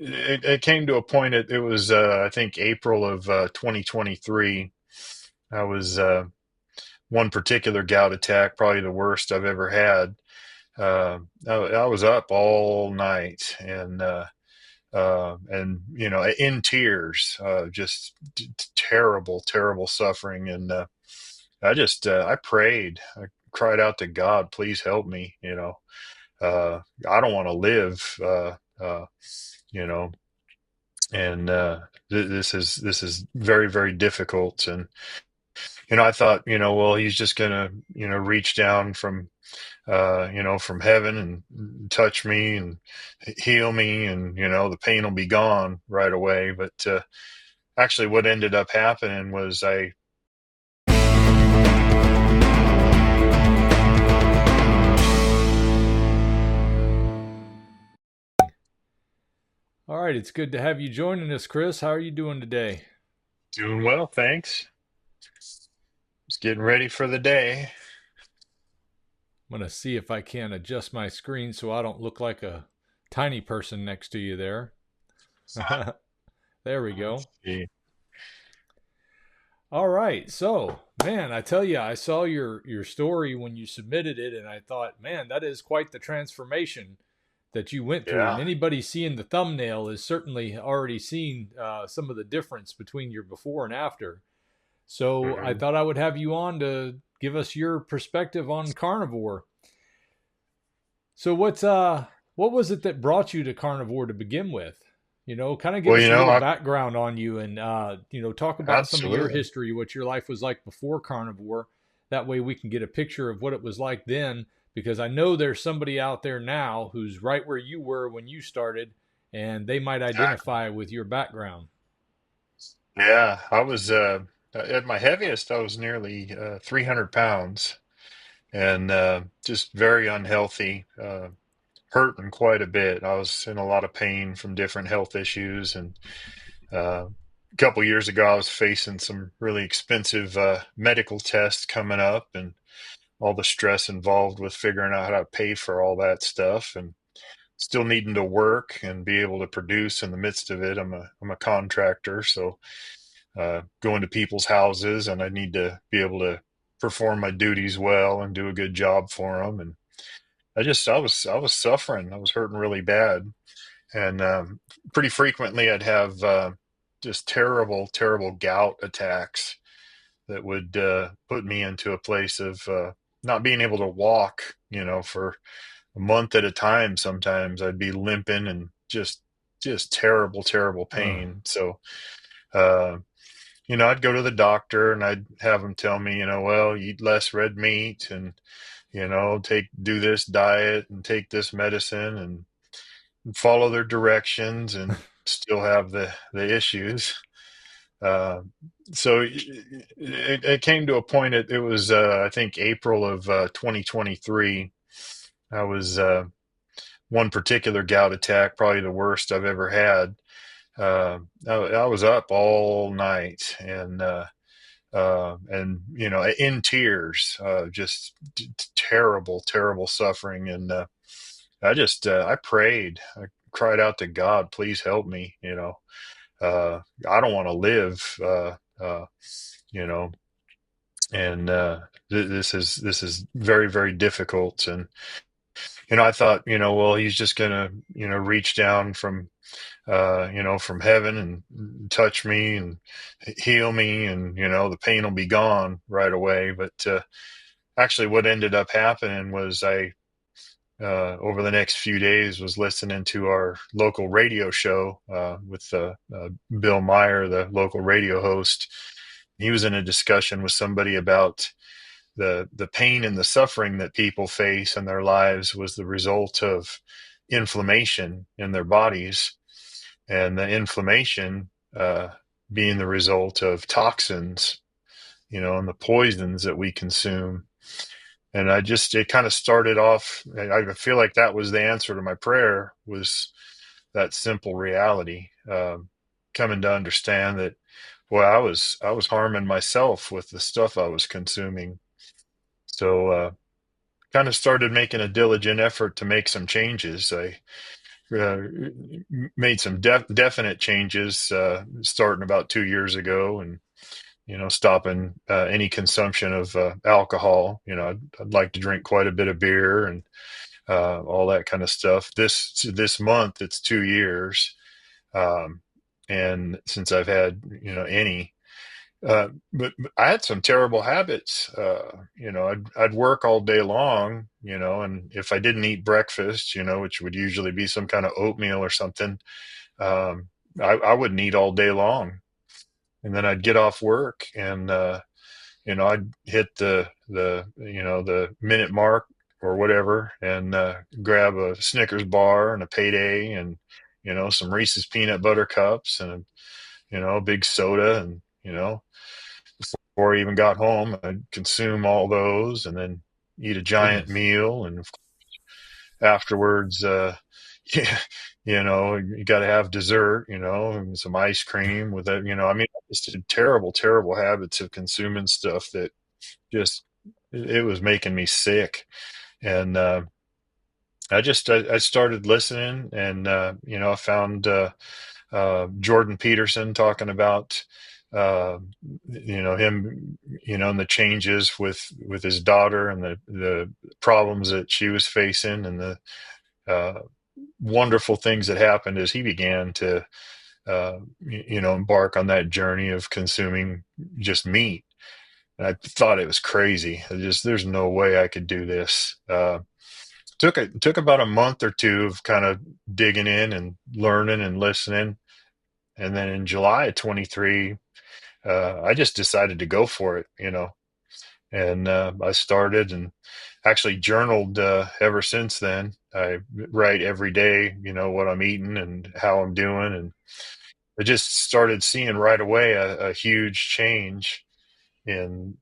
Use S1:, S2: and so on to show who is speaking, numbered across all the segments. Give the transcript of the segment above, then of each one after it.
S1: it came to a point. It was I think April of 2023. I was one particular gout attack, probably the worst I've ever had. I was up all night and in tears, just terrible, terrible suffering. And I prayed, I cried out to God, please help me. I don't want to live. You know, and this is very, very difficult. And I thought, well, he's just gonna, reach down from heaven and touch me and heal me, and the pain will be gone right away. But actually, what ended up happening was I.
S2: All right, it's good to have you joining us, Chris. How are you doing today?
S1: Doing well, thanks. Just getting ready for the day.
S2: I'm going to see if I can adjust my screen so I don't look like a tiny person next to you there. There we
S1: Let's
S2: go.
S1: see.
S2: All right. So, man, I tell you, I saw your story when you submitted it and I thought, man, that is quite the transformation that you went through. And
S1: Yeah.
S2: anybody seeing the thumbnail is certainly already seen some of the difference between your before and after. So I
S1: Mhm.
S2: thought I would have you on to give us your perspective on carnivore. So what was it that brought you to carnivore to begin with? Kind of give
S1: Well,
S2: us a little
S1: I
S2: background on you and talk about some of your
S1: absolutely.
S2: history, what your life was like before carnivore. That way we can get a picture of what it was like then because I know there's somebody out there now who's right where you were when you started and they might
S1: Exactly.
S2: identify with your background.
S1: Yeah, I was at my heaviest. I was nearly 300 pounds, and just very unhealthy. Hurting quite a bit. I was in a lot of pain from different health issues, and a couple years ago, I was facing some really expensive medical tests coming up, and all the stress involved with figuring out how to pay for all that stuff, and still needing to work and be able to produce in the midst of it. I'm a contractor, so going to people's houses, and I need to be able to perform my duties well and do a good job for them. And I was suffering. I was hurting really bad, and pretty frequently I'd have just terrible, terrible gout attacks that would put me into a place of not being able to walk. For a month at a time. Sometimes I'd be limping and just terrible, terrible
S2: Uh,
S1: pain. So. Uh, I'd go to the doctor and I'd have them tell me, well, eat less red meat and, do this diet and take this medicine and follow their directions and still have the issues. Uh, so it came to a point. It was, I think, April of 2023. I was one particular gout attack, probably the worst I've ever had. I was up all night and in tears, just terrible, terrible suffering. And I prayed, I cried out to God, please help me. I don't want to live. You know, and this is very, very difficult. And I thought, well, he's just gonna, reach down from heaven and touch me and heal me, and the pain will be gone right away. But actually, what ended up happening was I over the next few days was listening to our local radio show with Bill Meyer, the local radio host. He was in a discussion with somebody about the pain and the suffering that people face in their lives was the result of inflammation in their bodies, and the inflammation being the result of toxins, and the poisons that we consume. And it kind of started off. I feel like that was the answer to my prayer, was that simple reality, coming to understand that, well, I was harming myself with the stuff I was consuming. So kind of started making a diligent effort to make some changes. I uh, made some definite changes starting about 2 years ago, and stopping any consumption of alcohol. I'd like to drink quite a bit of beer and all that kind of stuff. This month it's 2 years, um, and since I've had any. But I had some terrible habits. I'd work all day long, and if I didn't eat breakfast, which would usually be some kind of oatmeal or something, um, I wouldn't eat all day long. And then I'd get off work, and I'd hit the minute mark or whatever, and grab a Snickers bar and a payday, and some Reese's peanut butter cups, and a big soda, and before I even got home, I'd consume all those, and then eat a giant
S2: Goodness.
S1: meal, and afterwards, yeah, you got to have dessert, and some ice cream with it. I mean, I just did terrible, terrible habits of consuming stuff that just it was making me sick. And I started listening, and I found Jordan Peterson talking about uh, him, and the changes with his daughter, and the problems that she was facing, and the uh, wonderful things that happened as he began to embark on that journey of consuming just meat. And I thought it was crazy. There's no way I could do this. Took about a month or two of kind of digging in and learning and listening, and then in July of 23, I just decided to go for it, and I started, and actually journaled ever since then. I write every day, what I'm eating and how I'm doing, and I just started seeing right away a huge change in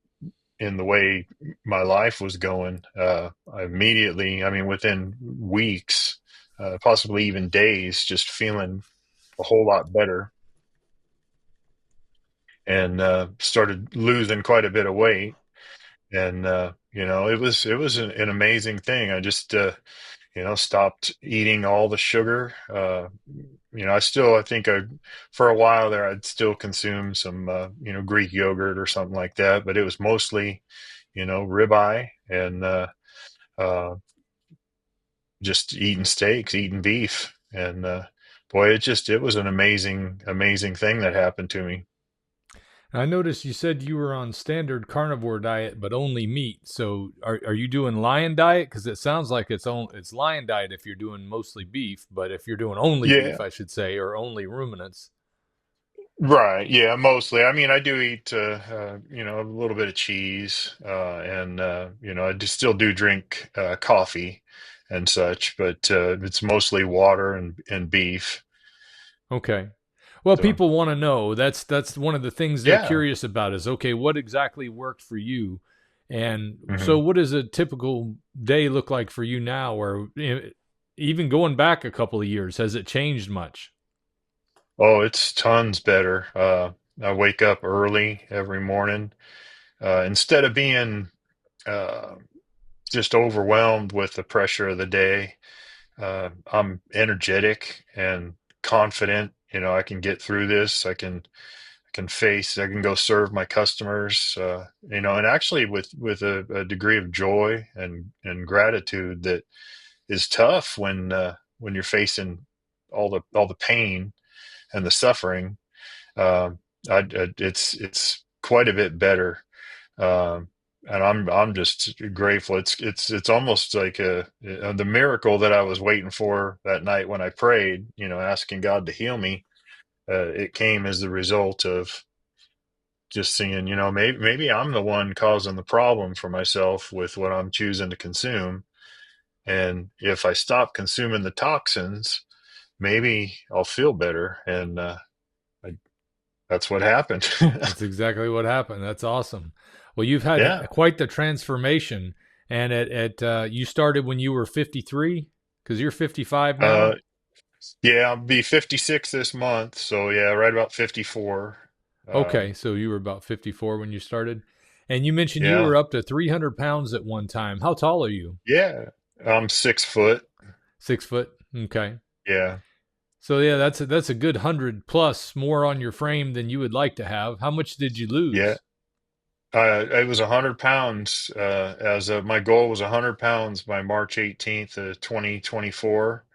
S1: the way my life was going. I immediately, I mean, within weeks, possibly even days, just feeling a whole lot better, and started losing quite a bit of weight. And it was an amazing thing. I just stopped eating all the sugar. I think for a while there, I'd still consume some Greek yogurt or something like that, but it was mostly ribeye, and uh, just eating steaks, eating beef. And boy, it was an amazing, amazing thing that happened to me.
S2: I noticed you said you were on standard carnivore diet, but only meat. So are you doing lion diet? Because it sounds like it's lion diet if you're doing mostly beef, but if you're doing only
S1: Yeah.
S2: beef, I should say, or only ruminants.
S1: Right. Yeah. Mostly. I mean, I do eat, a little bit of cheese, and I still do drink coffee and such, but it's mostly water and beef.
S2: Okay. Well,
S1: So
S2: people want to know. That's one of the things they're
S1: yeah.
S2: curious about is okay, what exactly worked for you? And so
S1: Hmm.
S2: what does a typical day look like for you now, or even going back a couple of years, has it changed much?
S1: Oh, it's tons better. I wake up early every morning. Instead of being uh, just overwhelmed with the pressure of the day, I'm energetic and confident. I can get through this. I can go serve my customers, and actually with a degree of joy and gratitude that is tough when you're facing all the pain and the suffering. Um, it's quite a bit better. Um, and I'm just grateful. It's almost like the miracle that I was waiting for that night when I prayed, asking God to heal me. It came as the result of just seeing, maybe I'm the one causing the problem for myself with what I'm choosing to consume. And if I stop consuming the toxins, maybe I'll feel better. And I, that's what happened.
S2: That's exactly what happened. That's awesome. Well, you've had
S1: Yeah.
S2: quite the transformation, and you started when you were 53 because you're 55
S1: Uh,
S2: now.
S1: yeah, I'll be 56 this month. So yeah, right about 54.
S2: Okay, so you were about 54 when you started, and you mentioned you were
S1: Yeah.
S2: up to 300 pounds at one time. How tall are you?
S1: Yeah. I'm 6 foot.
S2: 6 foot. Okay.
S1: Yeah.
S2: So yeah, that's a good 100 plus more on your frame than you would like to have. How much did you
S1: Yeah.
S2: lose?
S1: It was 100 pounds. My goal was 100 pounds by March 18th of 2024.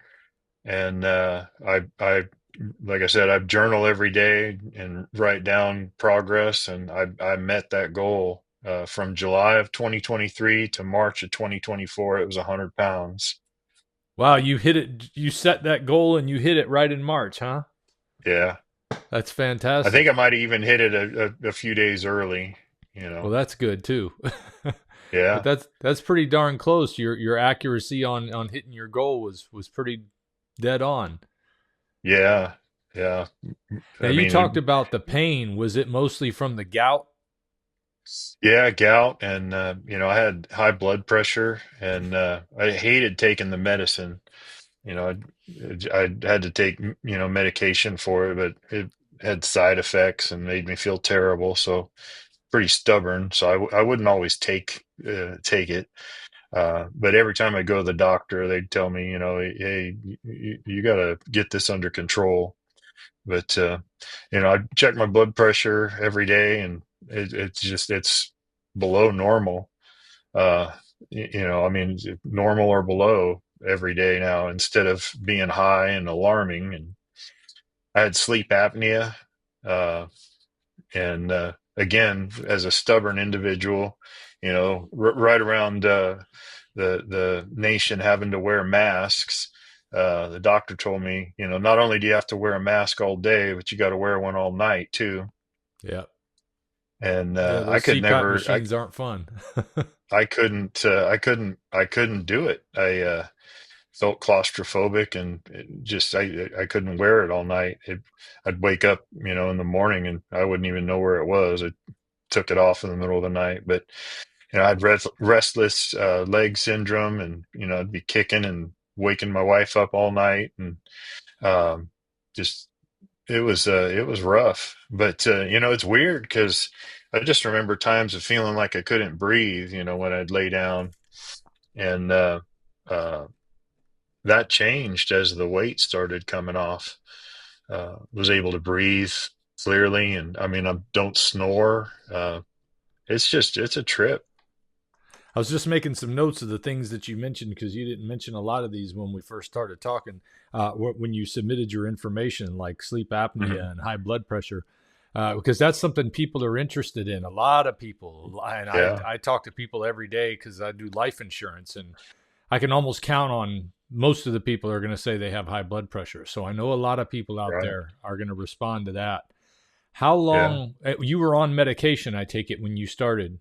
S1: And like I said, I journal every day and write down progress. And I met that goal from July of 2023 to March of 2024. It was 100 pounds.
S2: Wow, you hit it. You set that goal and you hit it right in March, huh?
S1: Yeah.
S2: That's
S1: I think
S2: fantastic.
S1: I might have even hit it a few days early, you
S2: Well,
S1: know.
S2: that's good too. But
S1: Yeah.
S2: that's pretty darn close. Your accuracy on hitting your goal was pretty dead on.
S1: Yeah. Yeah.
S2: Now
S1: I
S2: you talked
S1: mean,
S2: about the pain. Was it mostly from the gout?
S1: yeah, gout, and I had high blood pressure, and I hated taking the medicine. I had to take medication for it, but it had side effects and made me feel terrible. So pretty stubborn. So I wouldn't always take it. But every time I go to the doctor, they'd tell me, hey, you got to get this under control. But I check my blood pressure every day, and it's below normal. Uh, I mean, normal or below every day now, instead of being high and alarming. And I had sleep apnea, uh, and again, as a stubborn individual, right around the nation having to wear masks. The doctor told me, not only do you have to wear a mask all day, but you got to wear one all night too.
S2: Yeah.
S1: And
S2: Yeah, those CPAP machines aren't fun.
S1: I couldn't do it. I felt claustrophobic, and I couldn't wear it all night. I'd wake up, in the morning, and I wouldn't even know where it was. I took it off in the middle of the night, but I'd restless leg syndrome, and I'd be kicking and waking my wife up all night, and um, just it was rough. But it's weird because I just remember times of feeling like I couldn't breathe, when I'd lay down, and uh, that changed as the weight started coming off. Was able to breathe clearly, and I mean, I don't snore. It's a trip.
S2: I was just making some notes of the things that you mentioned because you didn't mention a lot of these when we first started talking. When you submitted your information, like sleep
S1: Mhm.
S2: apnea and high blood pressure, because that's something people are interested in. A lot of people, and
S1: Yeah,
S2: I talk to people every day because I do life insurance, and I can almost count on most of the people are going to say they have high blood pressure. So I know a lot of people out
S1: right.
S2: there are going to respond to that. How
S1: Yeah.
S2: long you were on medication? I take it when you started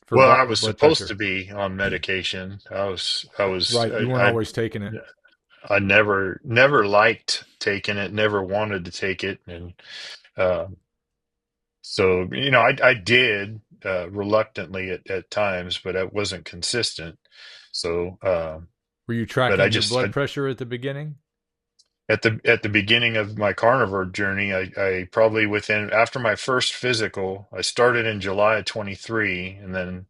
S2: for
S1: Well, I was
S2: blood
S1: supposed
S2: pressure.
S1: to be on medication.
S2: Right. You weren't always taking it.
S1: I never liked taking it, never wanted to take it. And uh, so, I did reluctantly at times, but I wasn't consistent. So,
S2: Were you
S1: but I
S2: tracking your
S1: just,
S2: blood pressure at the beginning?
S1: at the beginning of my carnivore journey, I probably after my first physical, I started in July of 23, and then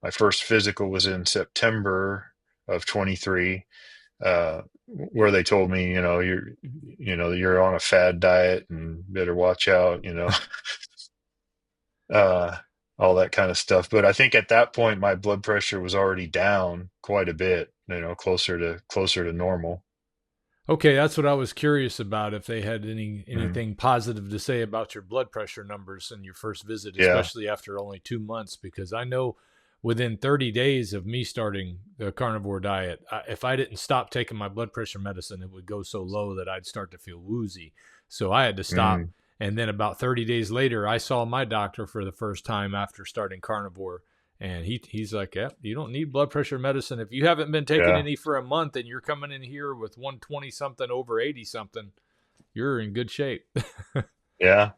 S1: my first physical was in September of 23, where they told me, you're on a fad diet and better watch out, uh, all that kind of stuff. But I think at that point, my blood pressure was already down quite a bit, closer to normal.
S2: Okay, that's what I was curious about. If they had
S1: Mhm.
S2: anything positive to say about your blood pressure numbers in your first visit,
S1: Yeah,
S2: especially after only 2 months, because I know within 30 days of me starting the carnivore diet, if I didn't stop taking my blood pressure medicine, it would go so low that I'd start to feel woozy. So I had to stop.
S1: mm,
S2: And then about 30 days later, I saw my doctor for the first time after starting carnivore. And he's like, yeah, you don't need blood pressure medicine. If you haven't been taking
S1: yeah,
S2: any for a month and you're coming in here with 120 something over 80 something, you're in good shape.
S1: yeah.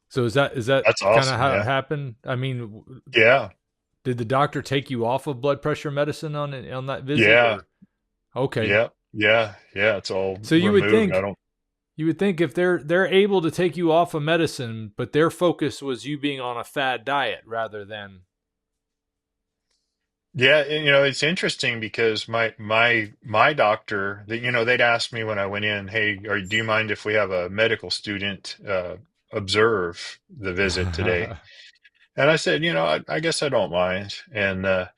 S2: So is that
S1: That's
S2: kind of
S1: awesome.
S2: how it
S1: Yeah,
S2: happened? I mean,
S1: yeah,
S2: did the doctor take you off of blood pressure medicine on that visit
S1: yeah,
S2: or okay.
S1: yeah, yeah, yeah. It's all
S2: So
S1: removed. I don't.
S2: you would think if they're able to take you off of medicine, but their focus was you being on a fad diet rather than
S1: Yeah, it's interesting because my doctor, they'd ask me when I went in, "Hey, do you mind if we have a medical student observe the visit today?" And I said, I guess I don't mind. And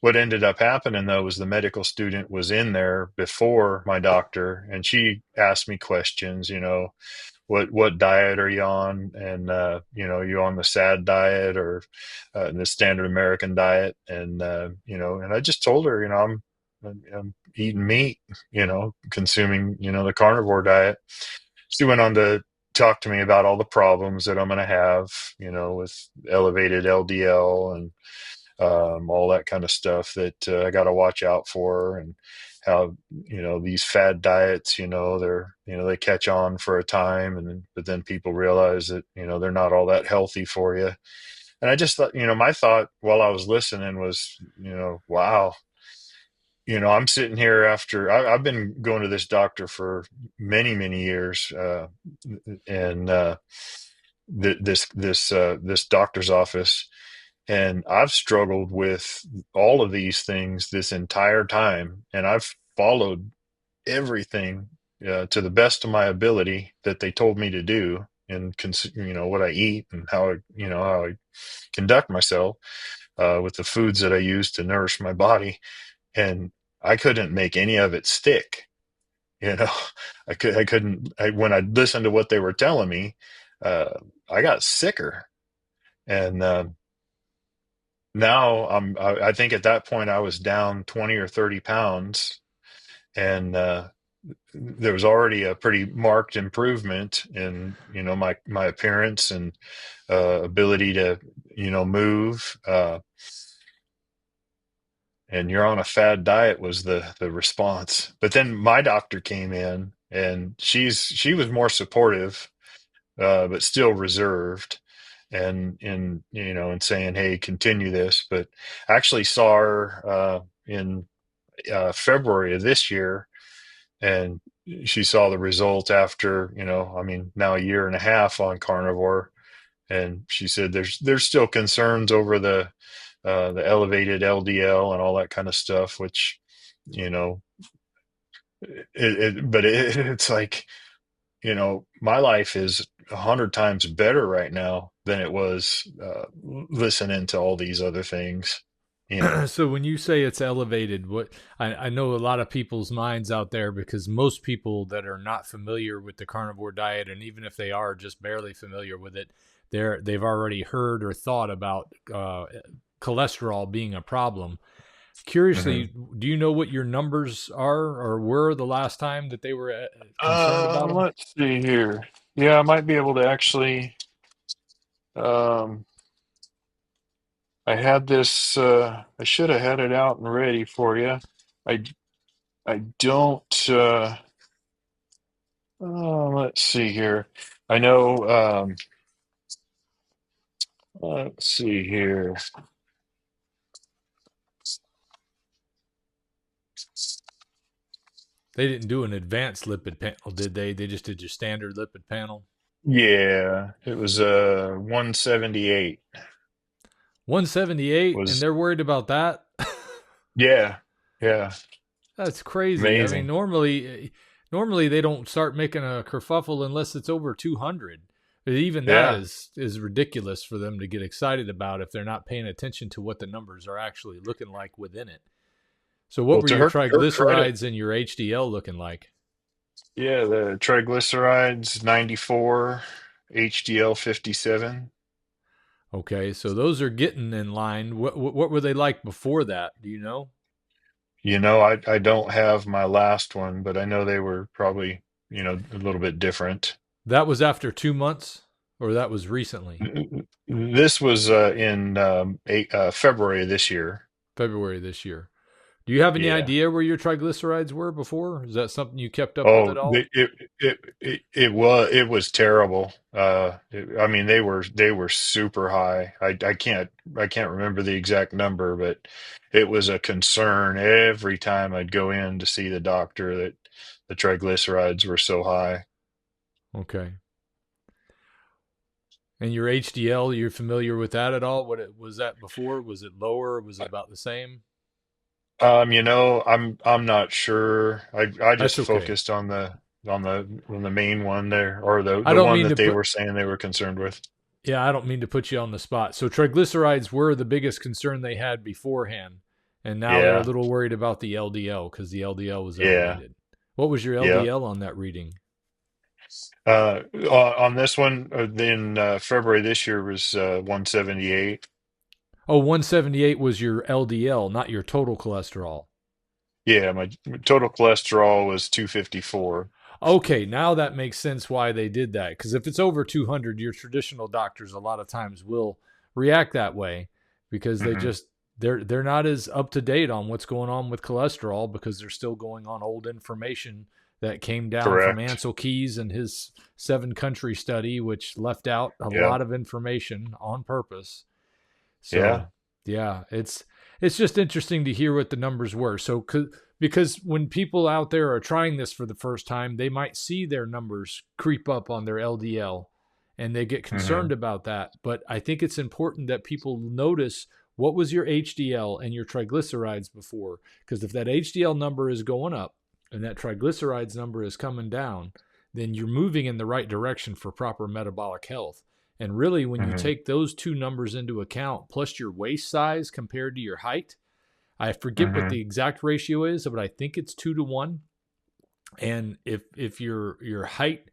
S1: what ended up happening though was the medical student was in there before my doctor, and she asked me questions, what diet are you on, and you on the sad diet or the standard American diet, and and I just told her, I'm eating meat, consuming the carnivore diet. She went on to talk to me about all the problems that I'm going to have, with elevated LDL and all that kind of stuff that I got to watch out for, and how these fad diets, they catch on for a time, and but then people realize that they're not all that healthy for you. And I just thought, my thought while I was listening was, wow, I'm sitting here after I've been going to this doctor for many years, and this doctor's office, and I've struggled with all of these things this entire time, and I've followed everything to the best of my ability that they told me to do, and what I eat and how I conduct myself with the foods that I use to nourish my body, and I couldn't make any of it stick. You know, I couldn't. When I listened to what they were telling me, uh, I got sicker, and now I think at that point I was down 20 or 30 pounds, and there was already a pretty marked improvement in my appearance and ability to move, and you're on a fad diet was the response. But then my doctor came in, and she was more supportive, but still reserved, and in and saying, "Hey, continue this." But I actually saw her in February of this year, and she saw the result after I mean, now a year and a half on carnivore, and she said there's still concerns over the elevated LDL and all that kind of stuff, which you know it's like my life is 100 times better right now than it was listening to all these other things.
S2: So when you say it's elevated, what I know a lot of people's minds out there, because most people that are not familiar with the carnivore diet, and even if they are just barely familiar with it, they've already heard or thought about cholesterol being a problem.
S1: Mhm.
S2: Curiously, do you know what your numbers are or were the last time that they were concerned about them?
S1: Let's see here. Yeah, I might be able to actually. Um, I had this. I should have had it out and ready for you. I I don't. Let's see here. I know. Let's see here.
S2: They didn't do an advanced lipid panel, did they? They just did your standard lipid panel.
S1: Yeah, it was 178.
S2: 178, and
S1: Was
S2: they're worried about that.
S1: Yeah, yeah,
S2: That's crazy. I mean,
S1: amazing.
S2: normally they don't start making a kerfuffle unless it's over 200. But even that
S1: Yeah.
S2: is ridiculous for them to get excited about if they're not paying attention to what the numbers are actually looking like within it. So, what
S1: Well,
S2: were
S1: to
S2: your
S1: her credit,
S2: triglycerides and your HDL looking like?
S1: yeah, the triglycerides 94, HDL 57.
S2: Okay, so those are getting in line. What were they like before that? Do you know?
S1: I don't have my last one, but I know they were probably, a little bit different.
S2: That was after 2 months, or that was recently,
S1: This was in February of this year.
S2: February this year. Do you have any
S1: Yeah.
S2: idea where your triglycerides were before? Is that something you kept up with
S1: Oh,
S2: at all?
S1: it was terrible. I mean, they were super high. I can't remember the exact number, but it was a concern every time I'd go in to see the doctor that the triglycerides were so high.
S2: Okay. And your HDL, you're familiar with that at all? Was that before? Was it lower? Was it about the same?
S1: I'm not sure. I just
S2: That's okay.
S1: focused on the main one there, or the
S2: I
S1: the
S2: don't
S1: one
S2: mean
S1: that
S2: to
S1: they
S2: put
S1: were saying they were concerned with.
S2: Yeah, I don't mean to put you on the spot. So triglycerides were the biggest concern they had beforehand, and now they're a
S1: Yeah,
S2: little worried about the LDL because the LDL was
S1: yeah,
S2: elevated. What was your
S1: yeah.
S2: LDL on that reading?
S1: On this one, in February this year was 178.
S2: Oh, 178 was your LDL, not your total cholesterol.
S1: Yeah, my total cholesterol was 254.
S2: Okay, now that makes sense why they did that. Because if it's over 200, your traditional doctors a lot of times will react that way because
S1: Hmm.
S2: they're not as up to date on what's going on with cholesterol because they're still going on old information that came down from
S1: Correct.
S2: Ansel Keys and his 7 country study, which left out a
S1: Yeah,
S2: lot of information on purpose.
S1: yeah.
S2: So yeah, it's just interesting to hear what the numbers were. So because when people out there are trying this for the first time, they might see their numbers creep up on their LDL and they get
S1: Hmm.
S2: concerned about that. But I think it's important that people notice what was your HDL and your triglycerides before. Because if that HDL number is going up and that triglycerides number is coming down, then you're moving in the right direction for proper metabolic health. And really, when you
S1: Hmm.
S2: take those two numbers into account, plus your waist size compared to your height, I forget what
S1: Hmm.
S2: the exact ratio is, but I think it's 2 to 1. And if your height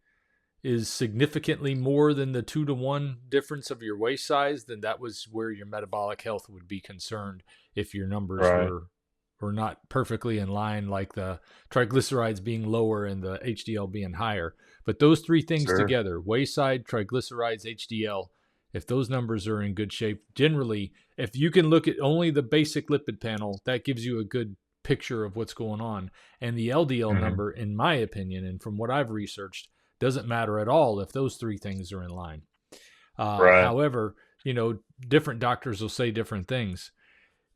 S2: is significantly more than the 2 to 1 difference of your waist size, then that was where your metabolic health would be concerned if your numbers
S1: Right.
S2: were not perfectly in line, like the triglycerides being lower and the HDL being higher. But those three things
S1: Sure.
S2: together, waist side, triglycerides, HDL, if those numbers are in good shape, generally, if you can look at only the basic lipid panel, that gives you a good picture of what's going on. And the LDL
S1: Hmm.
S2: number, in my opinion, and from what I've researched, doesn't matter at all if those three things are in line.
S1: Right.
S2: However, different doctors will say different things.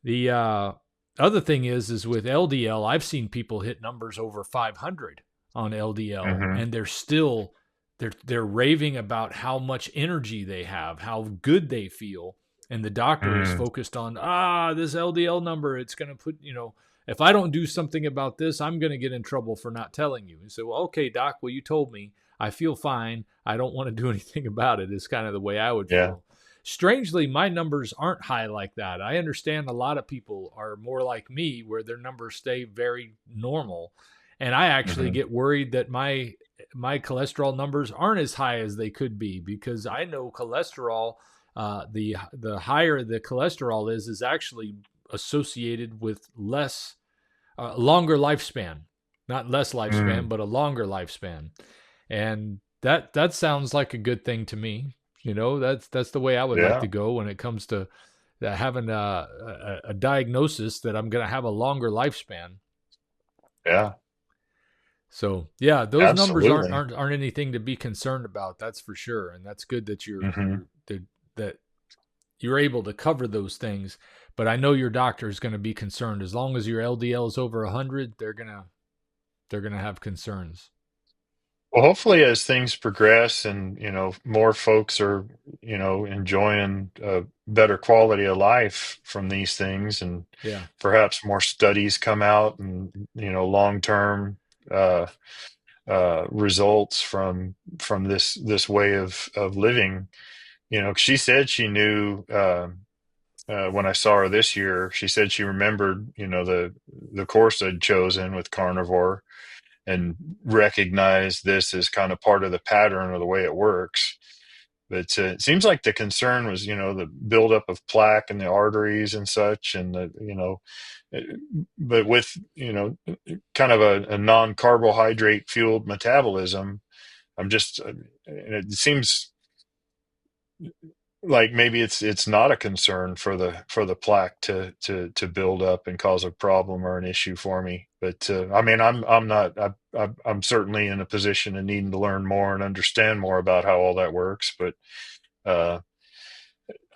S2: The other thing is with LDL, I've seen people hit numbers over 500 on LDL,
S1: Hmm.
S2: and they're raving about how much energy they have, how good they feel, and the doctor is
S1: Hmm.
S2: focused on this LDL number. It's going to put if I don't do something about this, I'm going to get in trouble for not telling you. And so, well, okay, doc, well, you told me. I feel fine. I don't want to do anything about it. Is kind of the way I would
S1: Yeah.
S2: feel. Strangely, my numbers aren't high like that. I understand a lot of people are more like me, where their numbers stay very normal, and I actually
S1: Hmm.
S2: get worried that my cholesterol numbers aren't as high as they could be because I know cholesterol. The higher the cholesterol is actually associated with less longer lifespan, not less lifespan,
S1: Mm.
S2: but a longer lifespan, and that sounds like a good thing to me. That's the way I would like
S1: Yeah.
S2: to go when it comes to having a diagnosis that I'm going to have a longer lifespan.
S1: Yeah.
S2: So yeah, those numbers aren't,
S1: Absolutely.
S2: aren't aren't anything to be concerned about. That's for sure, and that's good that
S1: Hmm.
S2: that you're able to cover those things. But I know your doctor is going to be concerned as long as your LDL is over 100. They're gonna have concerns.
S1: Well, hopefully, as things progress and more folks are enjoying a better quality of life from these things, and
S2: Yeah,
S1: perhaps more studies come out, and long-term uh, results from this way of living. She said she knew. When I saw her this year, she said she remembered, the course I'd chosen with Carnivore, and recognize this as kind of part of the pattern of the way it works. But it seems like the concern was, the buildup of plaque in the arteries and such, and uh, but with kind of a non-carbohydrate fueled metabolism. I'm just, and it seems like maybe it's not a concern for the plaque to build up and cause a problem or an issue for me. But I mean, I'm not I'm certainly in a position of needing to learn more and understand more about how all that works. But uh,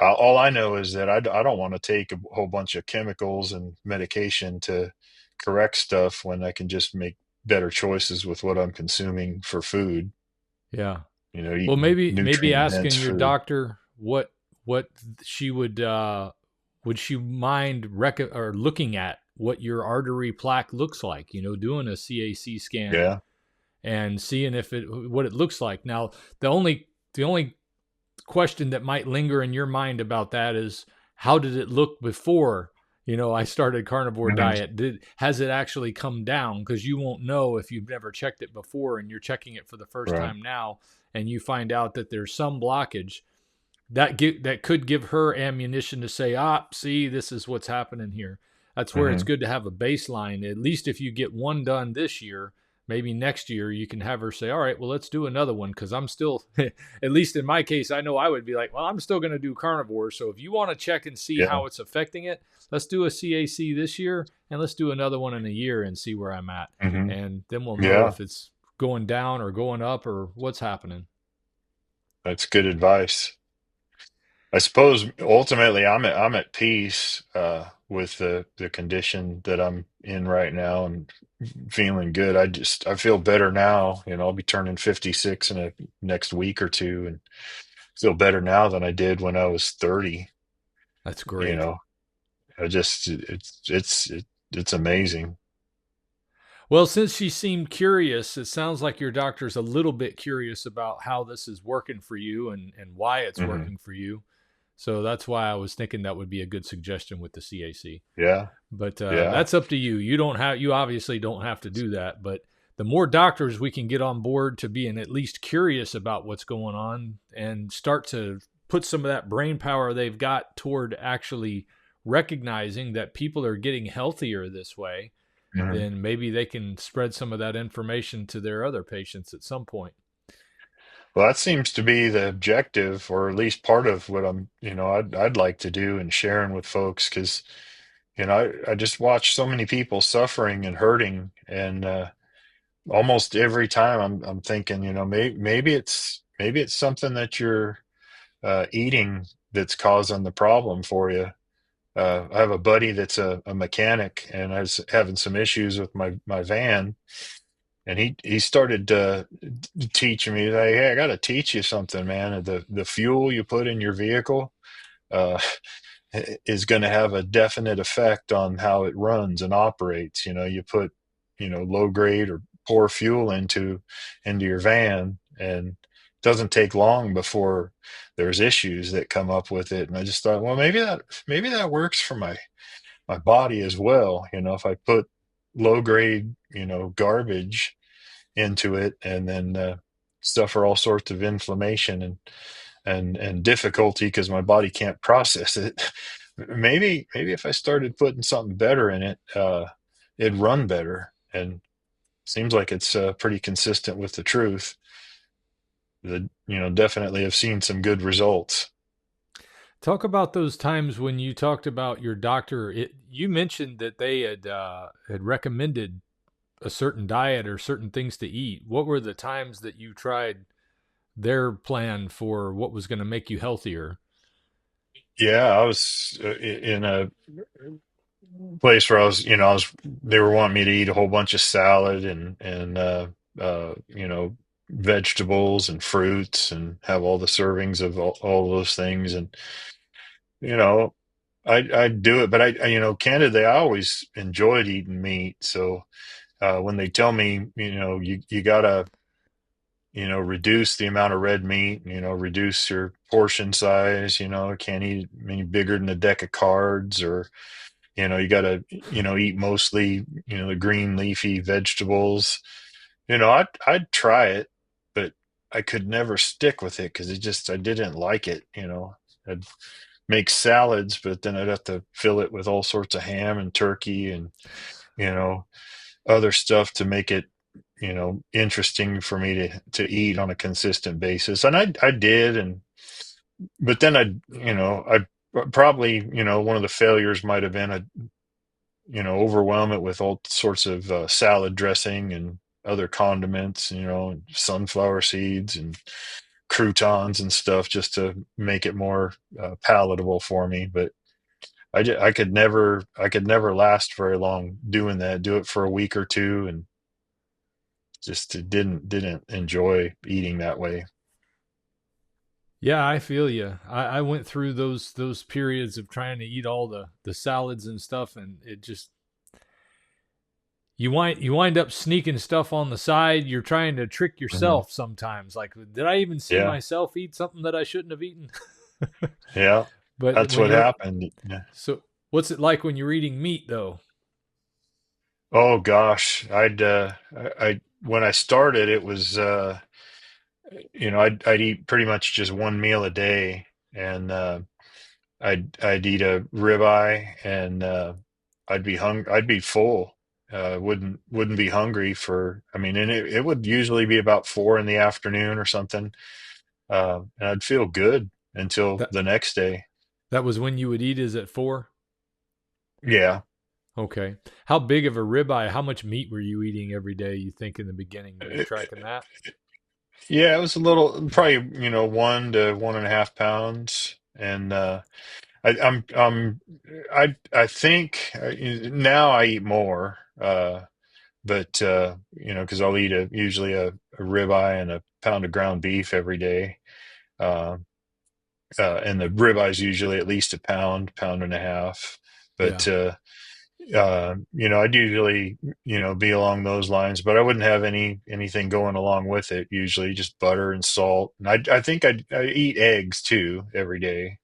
S1: all I know is that I don't want to take a whole bunch of chemicals and medication to correct stuff when I can just make better choices with what I'm consuming for food.
S2: yeah. Well,
S1: Eating
S2: maybe
S1: nutrient dense
S2: asking your
S1: food.
S2: doctor what she would she mind or looking at what your artery plaque looks like, doing a CAC scan
S1: Yeah.
S2: and seeing what it looks like. Now, the only question that might linger in your mind about that is, how did it look before I started carnivore
S1: Hmm.
S2: diet? Has it actually come down? Because you won't know if you've never checked it before and you're checking it for the first
S1: Right.
S2: time now, and you find out that there's some blockage that could give her ammunition to say, see, this is what's happening here. That's where it's
S1: Hmm.
S2: good to have a baseline. At least if you get one done this year, maybe next year you can have her say, all right, well, let's do another one, because I'm still, at least in my case, I know I would be like, well, I'm still going to do carnivore. So if you want to check and see
S1: Yeah.
S2: how it's affecting it, let's do a CAC this year and let's do another one in a year and see where I'm at.
S1: Hmm.
S2: And then we'll know
S1: Yeah.
S2: if it's going down or going up or what's happening.
S1: That's good advice. I suppose ultimately I'm at peace with the condition that I'm in right now and feeling good. I feel better now. I'll be turning 56 in a next week or two, and feel better now than I did when I was 30.
S2: That's
S1: You
S2: great.
S1: know, I just it's amazing.
S2: Well, since she seemed curious, it sounds like your doctor's a little bit curious about how this is working for you and why it's
S1: Hmm.
S2: working for you. So that's why I was thinking that would be a good suggestion with the CAC.
S1: Yeah.
S2: But
S1: Yeah.
S2: that's up to you. You obviously don't have to do that. But the more doctors we can get on board to being at least curious about what's going on and start to put some of that brain power they've got toward actually recognizing that people are getting healthier this way,
S1: Mhm.
S2: then maybe they can spread some of that information to their other patients at some point.
S1: Well, that seems to be the objective, or at least part of what I'd like to do and sharing with folks, because I just watch so many people suffering and hurting, and almost every time I'm thinking, maybe it's something that you're eating that's causing the problem for you. I have a buddy that's a mechanic, and I was having some issues with my van, and he started teaching me that, hey, I got to teach you something, man. The fuel you put in your vehicle uh, is going to have a definite effect on how it runs and operates. You put low grade or poor fuel into your van, and it doesn't take long before there's issues that come up with it. And I just thought, well, maybe that works for my body as well. If I put low grade garbage into it, and then suffer all sorts of inflammation and difficulty because my body can't process it. Maybe if I started putting something better in it, it'd run better. And seems like it's pretty consistent with the truth. Definitely have seen some good results.
S2: Talk about those times when you talked about your doctor. You mentioned that they had recommended a certain diet or certain things to eat. What were the times that you tried their plan for what was going to make you healthier?
S1: Yeah, I was in a place where they were wanting me to eat a whole bunch of salad and vegetables and fruits and have all the servings of all those things. And, you know, I'd do it, but candidly, I always enjoyed eating meat. So, when they tell me, you gotta, reduce the amount of red meat, reduce your portion size, can't eat any bigger than a deck of cards, or you got to eat mostly the green leafy vegetables. I'd try it, but I could never stick with it because I didn't like it. I'd make salads, but then I'd have to fill it with all sorts of ham and turkey and you know other stuff to make it interesting for me to eat on a consistent basis. And I did. And but then I probably, one of the failures might have been overwhelm it with all sorts of salad dressing and other condiments, sunflower seeds and croutons and stuff, just to make it more palatable for me. But I could never last very long doing that. Do it for a week or two, and just didn't enjoy eating that way.
S2: Yeah, I feel you. I went through those periods of trying to eat all the salads and stuff, and it just you wind up sneaking stuff on the side. You're trying to trick
S1: Hmm.
S2: yourself sometimes. Like, did I even see
S1: Yeah.
S2: myself eat something that I shouldn't have eaten?
S1: Yeah.
S2: But
S1: That's
S2: when
S1: what
S2: you're
S1: happened. Yeah.
S2: so, what's it like when you're eating meat though?
S1: Oh gosh. When I started, it was, I'd eat pretty much just one meal a day, and I'd eat a ribeye, and I'd be full. Wouldn't be hungry for. I mean, and it would usually be about 4 in the afternoon or something, and I'd feel good until
S2: That
S1: the next day.
S2: that was when you would eat, is at 4?
S1: Yeah.
S2: Okay. How big of a ribeye? How much meat were you eating every day? You think in the beginning? Were you
S1: Uh,
S2: tracking that?
S1: Yeah, it was a little, probably, 1 to 1.5 pounds, and I, I'm, I think now I eat more, but because I'll eat usually a ribeye and a pound of ground beef every day, uh, and the ribeye is usually at least a pound, pound and a half,
S2: Yeah.
S1: but I'd usually, be along those lines, but I wouldn't have anything going along with it. Usually, just butter and salt. And I think I eat eggs too every day.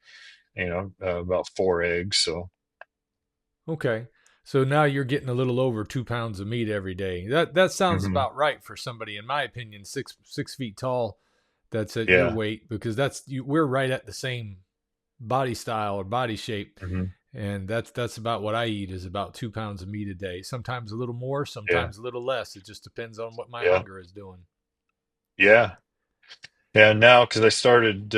S1: About 4 eggs. So,
S2: Okay. So now you're getting a little over 2 pounds of meat every day. That sounds
S1: hmm.
S2: about right for somebody, in my opinion, 6 feet tall. That's at your
S1: Yeah.
S2: weight, because we're right at the same body style or body shape,
S1: Hmm.
S2: and that's about what I eat, is about 2 pounds of meat a day. Sometimes a little more,
S1: Yeah.
S2: sometimes a little less. It just depends on what my
S1: Yeah.
S2: hunger is doing.
S1: Yeah. Yeah. Now, because I started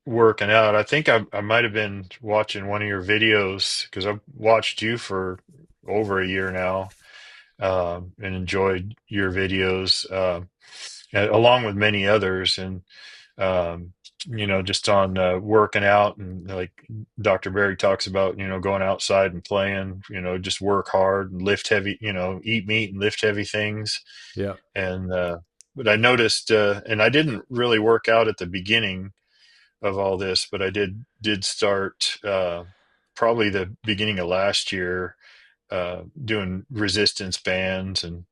S1: working out, I think I might have been watching one of your videos because I've watched you for over a year now, and enjoyed your videos, along with many others. And, um, just on working out, and like Dr. Berry talks about, going outside and playing, just work hard and lift heavy, eat meat and lift heavy things.
S2: Yeah.
S1: And, but I noticed, and I didn't really work out at the beginning of all this, but I did start, probably the beginning of last year, doing resistance bands, and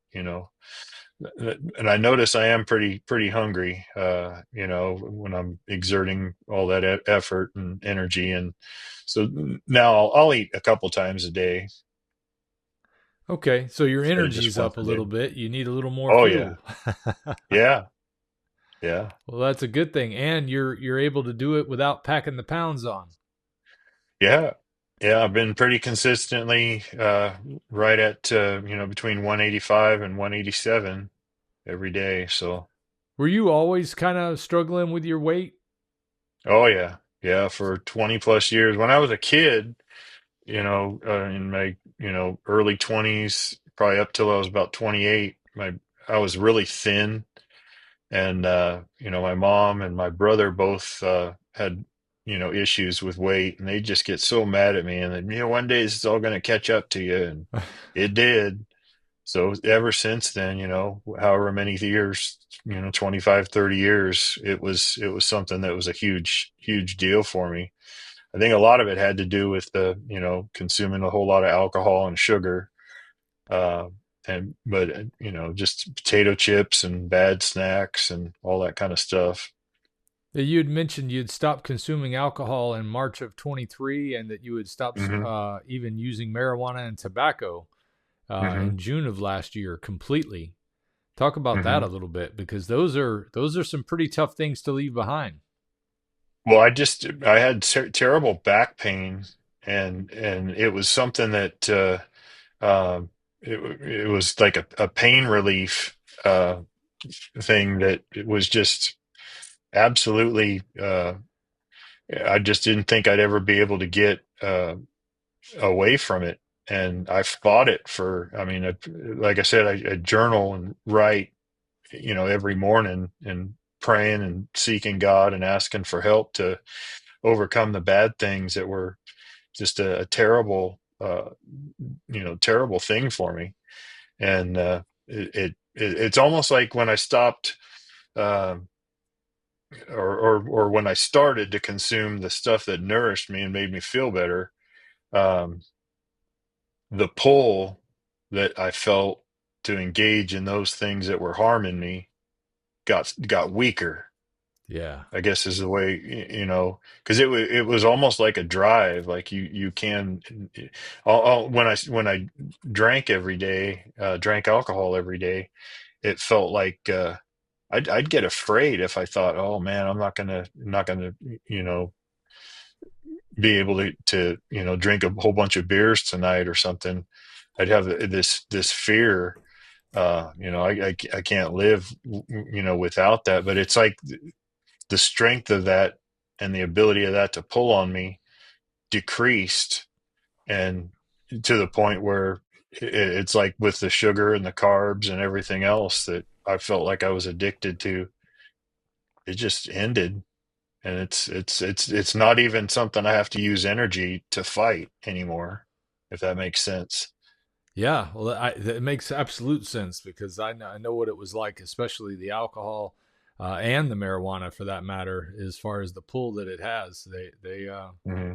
S1: and I notice I am pretty hungry, when I'm exerting all that effort and energy, and so now I'll eat a couple times a day
S2: Okay. So your
S1: instead of just
S2: energy's
S1: once
S2: up a
S1: a day.
S2: little bit. You need a little more
S1: Oh yeah.
S2: fuel.
S1: Yeah. Yeah.
S2: Well, that's a good thing, and you're able to do it without packing the pounds on.
S1: Yeah. Yeah. I've been pretty consistently, right at, between 185 and 187 every day. So,
S2: Were you always kind of struggling with your weight?
S1: oh yeah. Yeah. For 20 plus years. When I was a kid, in my, early 20s, probably up till I was about 28, I was really thin. And, my mom and my brother both, had, issues with weight, and they just get so mad at me. And then, one day it's all going to catch up to you. And it did. So ever since then, however many years, 25, 30 years, it was something that was a huge, huge deal for me. I think a lot of it had to do with the, consuming a whole lot of alcohol and sugar, uh, but just potato chips and bad snacks and all that kind of stuff.
S2: You had mentioned you'd stopped consuming alcohol in March of 23, and that you had stopped
S1: Hmm.
S2: even using marijuana and tobacco
S1: Hmm.
S2: in June of last year completely. Talk about that
S1: Hmm.
S2: a little bit, because those are some pretty tough things to leave behind.
S1: Well, I had terrible back pain, and it was something that, it was like a pain relief, thing that it was just absolutely. I just didn't think I'd ever be able to get, away from it. And I fought it for, I mean, like I said, I journal and write, every morning, and praying and seeking God and asking for help to overcome the bad things that were just a terrible, terrible thing for me. And, it's almost like when I stopped, um, or when I started to consume the stuff that nourished me and made me feel better, um, the pull that I felt to engage in those things that were harming me got weaker.
S2: Yeah.
S1: I guess is the way, because it was almost like a drive. Like you can, when I drank every day, drank alcohol every day, it felt like I'd get afraid if I thought, oh man, I'm not gonna you know be able to drink a whole bunch of beers tonight or something. I'd have this fear. I can't live without that. But it's like the strength of that and the ability of that to pull on me decreased, and to the point where it's like with the sugar and the carbs and everything else that I felt like I was addicted to, it just ended. And it's not even something I have to use energy to fight anymore, if that makes sense.
S2: Yeah, well, it makes absolute sense because I know what it was like, especially the alcohol and the marijuana, for that matter, as far as the pull that it has.
S1: Hmm.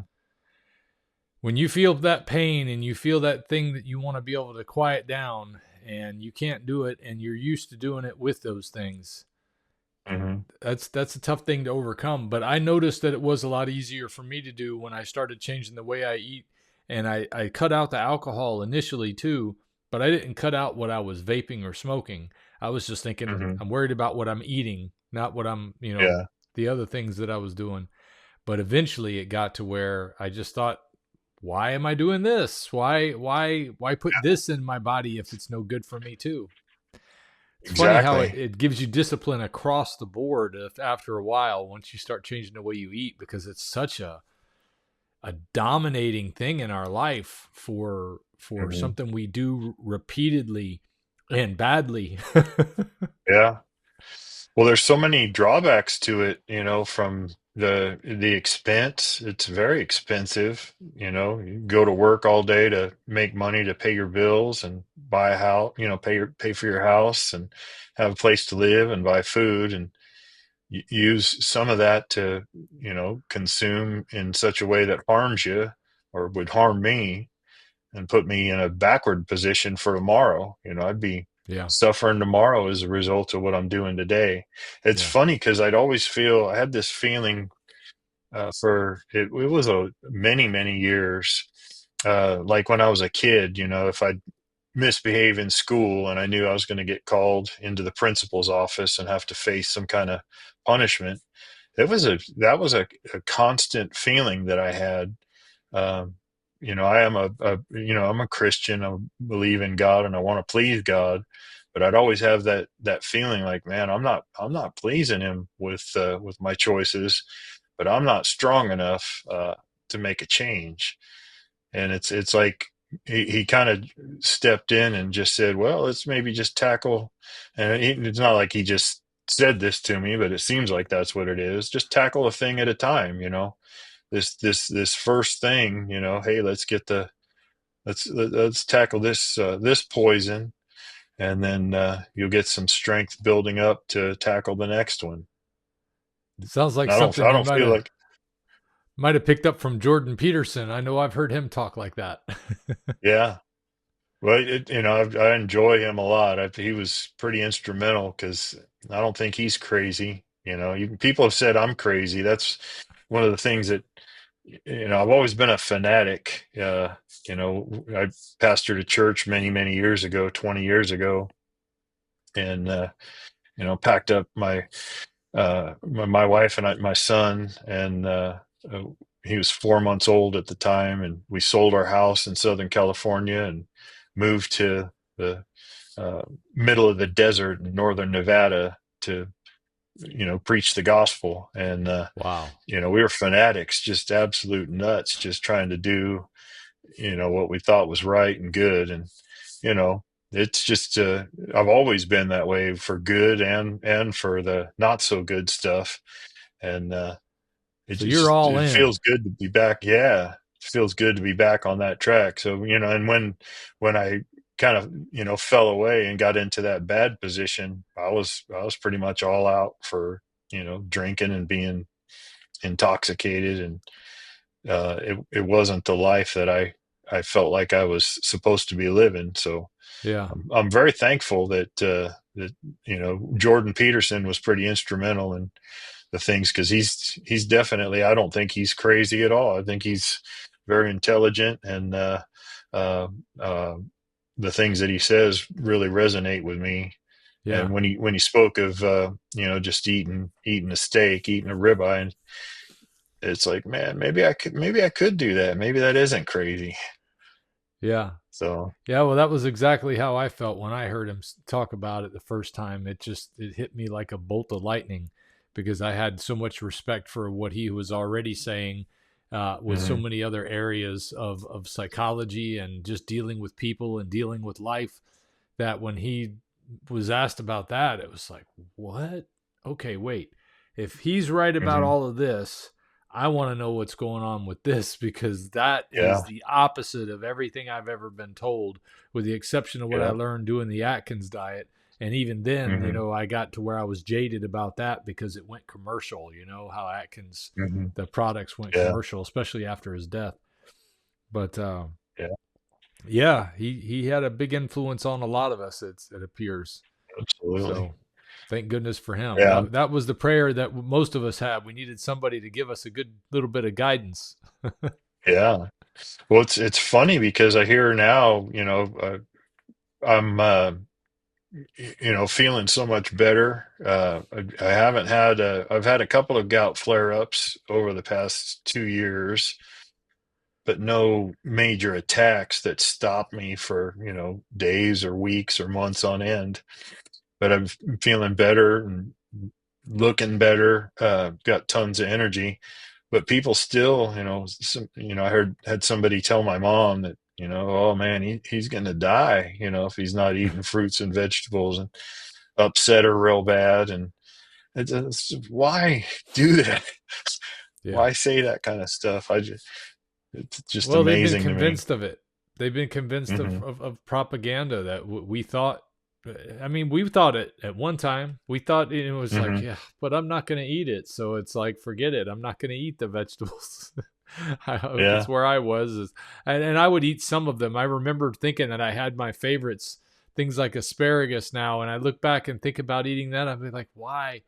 S2: When you feel that pain and you feel that thing that you want to be able to quiet down, and you can't do it, and you're used to doing it with those things,
S1: Hmm.
S2: that's a tough thing to overcome. But I noticed that it was a lot easier for me to do when I started changing the way I eat, and I cut out the alcohol initially too, but I didn't cut out what I was vaping or smoking. I was just thinking
S1: Hmm.
S2: I'm worried about what I'm eating, not what I'm,
S1: Yeah.
S2: the other things that I was doing. But eventually it got to where I just thought, why am I doing this? Why put this in my body if it's no good for me too? It's funny how
S1: Exactly.
S2: it gives you discipline across the board if, after a while, once you start changing the way you eat, because it's such a dominating thing in our life for
S1: Hmm.
S2: something we do repeatedly and badly.
S1: Yeah. Well, there's so many drawbacks to it, from the expense. It's very expensive. You go to work all day to make money to pay your bills and buy a house, pay for your house and have a place to live and buy food, and use some of that to, consume in such a way that harms you or would harm me and put me in a backward position for tomorrow. I'd be
S2: Yeah,
S1: suffering tomorrow as a result of what I'm doing today. It's
S2: yeah,
S1: funny because I had this feeling for it was a many years. Like when I was a kid, if I misbehave in school and I knew I was going to get called into the principal's office and have to face some kind of punishment, that was a constant feeling that I had. um, I'm a Christian. I believe in God and I want to please God, but I'd always have that feeling like, man, I'm not pleasing Him with my choices, but I'm not strong enough to make a change. And it's like he kind of stepped in and just said, well, let's maybe just tackle. And it's not like he just said this to me, but it seems like that's what it is. Just tackle a thing at a time. This first thing, hey, let's tackle this poison, and then you'll get some strength building up to tackle the next one.
S2: sounds like
S1: And
S2: something
S1: I
S2: you
S1: don't feel like.
S2: might have picked up from Jordan Peterson. I know I've heard him talk like that.
S1: Yeah. Well, I enjoy him a lot. He was pretty instrumental because I don't think he's crazy. People have said I'm crazy. That's one of the things that, I've always been a fanatic. I pastored a church many years ago, 20 years ago, and packed up my wife and my son, and uh, he was 4 months old at the time, and we sold our house in Southern California and moved to the uh, middle of the desert in northern Nevada to preach the gospel. And
S2: Wow.
S1: we were fanatics, just absolute nuts, just trying to do what we thought was right and good. And you know it's just I've always been that way for good and for the not so good stuff. And
S2: So you're all
S1: it
S2: in.
S1: feels good to be back. Yeah, it feels good to be back on that track. So and when I kind of fell away and got into that bad position, I was pretty much all out for drinking and being intoxicated. And it wasn't the life that I felt like I was supposed to be living. So
S2: Yeah.
S1: I'm very thankful that Jordan Peterson was pretty instrumental in the things, because he's definitely, I don't think he's crazy at all. I think he's very intelligent, and uh, uh, the things that he says really resonate with me.
S2: Yeah.
S1: And when he spoke of just eating a steak, eating a ribeye, and it's like, man, maybe I could do that. Maybe that isn't crazy.
S2: Yeah.
S1: So
S2: Yeah, well, that was exactly how I felt when I heard him talk about it the first time. It hit me like a bolt of lightning because I had so much respect for what he was already saying with so
S1: mhm,
S2: many other areas of psychology and just dealing with people and dealing with life, that when he was asked about that, it was like, what? Okay, wait. If he's right about
S1: mhm,
S2: all of this, I want to know what's going on with this, because that
S1: yeah,
S2: is the opposite of everything I've ever been told, with the exception of what I
S1: yeah,
S2: learned doing the Atkins diet. And even then,
S1: mhm,
S2: I got to where I was jaded about that because it went commercial, how Atkins,
S1: mhm,
S2: the products went
S1: yeah,
S2: commercial, especially after his death. But
S1: yeah,
S2: yeah, he had a big influence on a lot of us, it appears.
S1: absolutely.
S2: So thank goodness for him.
S1: Yeah,
S2: That was the prayer that most of us had. We needed somebody to give us a good little bit of guidance.
S1: yeah. Well, it's funny because I hear now, I'm feeling so much better. I haven't had I've had a couple of gout flare-ups over the past 2 years, but no major attacks that stop me for, days or weeks or months on end. But I'm feeling better and looking better. Got tons of energy, but people still, I had somebody tell my mom that, oh man, he's going to die, if he's not eating fruits and vegetables, and upset her real bad. And why do that?
S2: Yeah.
S1: Why say that kind of stuff? It's just
S2: Well, they've been
S1: amazing to me.
S2: convinced of it. They've been convinced
S1: Hmm.
S2: of propaganda that we thought. I mean, we thought it at one time. We thought it was like,
S1: Hmm.
S2: yeah, but I'm not going to eat it. So it's like, forget it. I'm not going to eat the vegetables. That's
S1: Yeah.
S2: where I was. And I would eat some of them. I remember thinking that I had my favorites, things like asparagus now. And I look back and think about eating that. I'd be like, why?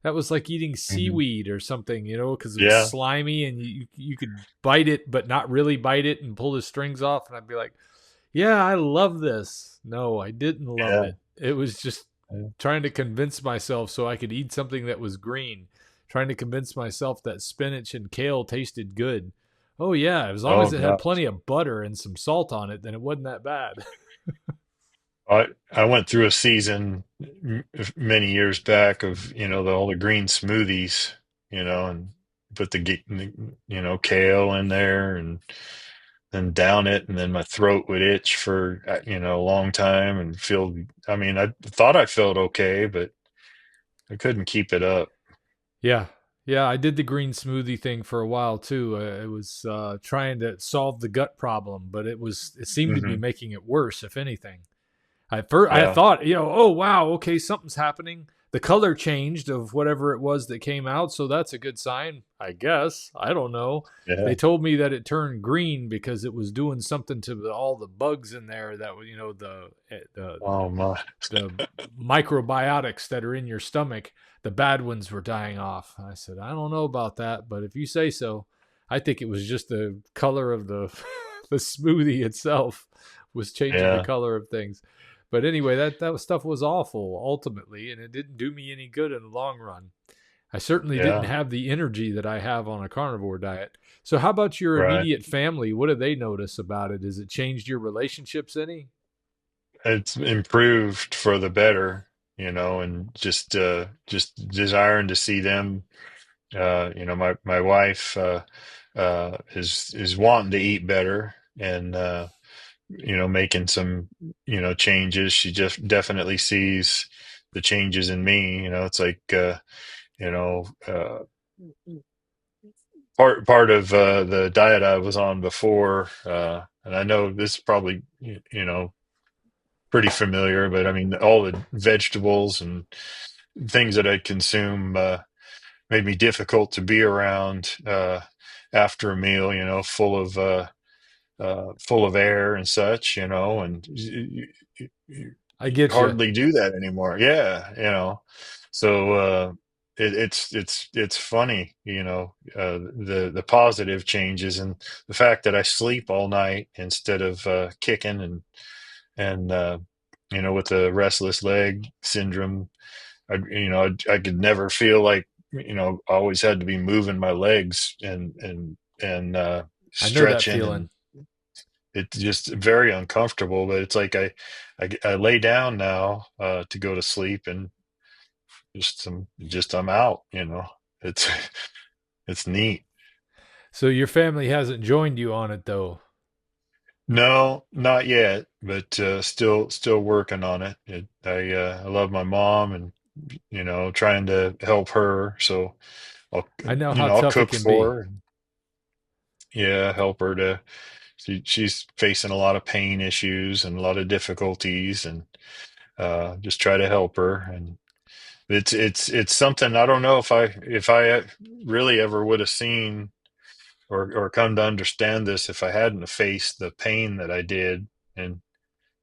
S2: That was like eating
S1: Hmm.
S2: seaweed or something, because it was
S1: Yeah.
S2: slimy and you could bite it but not really bite it and pull the strings off. And I'd be like, yeah, I love this. No, I didn't love
S1: Yeah.
S2: it. It was just
S1: Yeah.
S2: trying to convince myself so I could eat something that was green, trying to convince myself that spinach and kale tasted good. Oh yeah, as long
S1: Oh
S2: as it had
S1: God.
S2: plenty of butter and some salt on it, then it wasn't that bad.
S1: I went through a season many years back of, all the green smoothies, and put kale in there, and then down it, and then my throat would itch for a long time, and feel. I mean, I thought I felt okay, but I couldn't keep it up.
S2: Yeah. Yeah, I did the green smoothie thing for a while too. It was trying to solve the gut problem, but it seemed to be
S1: Hmm.
S2: making it worse, if anything. I
S1: Yeah,
S2: thought, oh wow, okay, something's happening. The color changed of whatever it was that came out, so that's a good sign, I guess. I don't know.
S1: yeah.
S2: They told me that it turned green because it was doing something to all the bugs in there that
S1: Oh my.
S2: the microbiotics that are in your stomach, the bad ones were dying off. I said, I don't know about that, but if you say so, I think it was just the color of the the smoothie itself was changing the
S1: Yeah,
S2: color of things. But anyway, that stuff was awful ultimately, and it didn't do me any good in the long run. I certainly didn't
S1: yeah.
S2: have the energy that I have on a carnivore diet. So, how about your
S1: Right.
S2: immediate family? What do they notice about it? Has it changed your relationships any?
S1: It's improved for the better, and just desiring to see them. My wife is wanting to eat better, and making some changes. She just definitely sees the changes in me. It's like you know part of the diet I was on before, and I know this is probably pretty familiar, but I mean all the vegetables and things that I consume made me difficult to be around after a meal, full of full of air and such, you know, and you
S2: I get you.
S1: hardly do that anymore. Yeah, you know. So it's funny, you know, the positive changes and the fact that I sleep all night instead of kicking and you know, with the restless leg syndrome, you know, I could never feel like, you know, I always had to be moving my legs and
S2: I know that
S1: stretching,
S2: feeling.
S1: and it's just very uncomfortable. But it's like I lay down now to go to sleep, and I'm out. You know, it's it's neat.
S2: So your family hasn't joined you on it though.
S1: No, not yet, but still working on it. I love my mom, and you know, trying to help her. So I'll
S2: I know
S1: you
S2: how
S1: know I'll
S2: tough it
S1: cook
S2: can
S1: for
S2: be.
S1: her. And, yeah, help her to. She's facing a lot of pain issues and a lot of difficulties, and just try to help her. And it's something I don't know if I really ever would have seen or come to understand this if I hadn't faced the pain that I did, and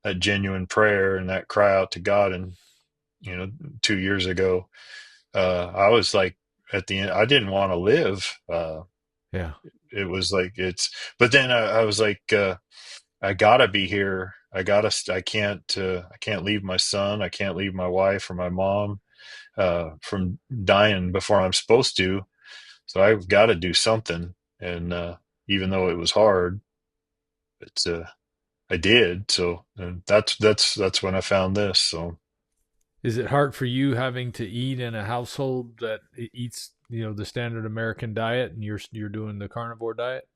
S1: that genuine prayer and that cry out to God. And you know, 2 years ago, I was like, at the end, I didn't want to live.
S2: Yeah.
S1: It was like but then I was like, I gotta be here. I can't leave my son. I can't leave my wife or my mom from dying before I'm supposed to. So I've got to do something. And even though it was hard, it's I did. So and that's when I found this. So
S2: Is it hard for you having to eat in a household that eats, the standard American diet, and you're doing the carnivore diet?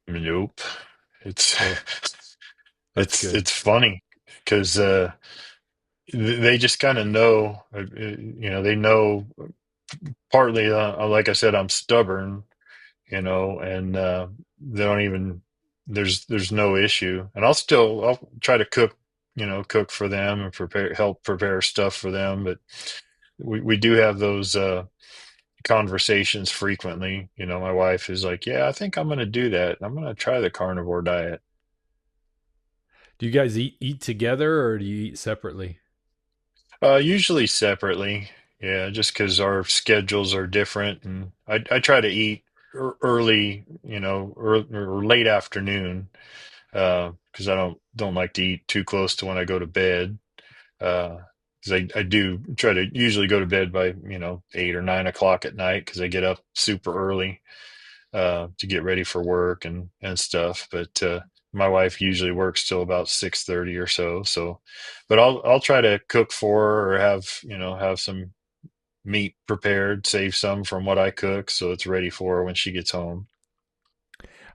S1: nope. It's
S2: Oh, that's good.
S1: it's funny because they just kind of know. You know, they know partly. Like I said, I'm stubborn, you know, and they don't even there's no issue. And I'll try to cook, you know, cook for them and help prepare stuff for them. But we do have those conversations frequently. You know, my wife is like, yeah, I think I'm going to do that. I'm going to try the carnivore diet.
S2: Do you guys eat together or do you eat separately?
S1: Usually separately. Yeah, just because our schedules are different, and I try to eat early, you know, or late afternoon, because I don't like to eat too close to when I go to bed. Because I do try to usually go to bed by, you know, 8 or 9 o'clock at night, because I get up super early to get ready for work and stuff. But my wife usually works till about 6:30 or so. So, but I'll try to cook for her, or have, you know, have some meat prepared, save some from what I cook, so it's ready for her when she gets home.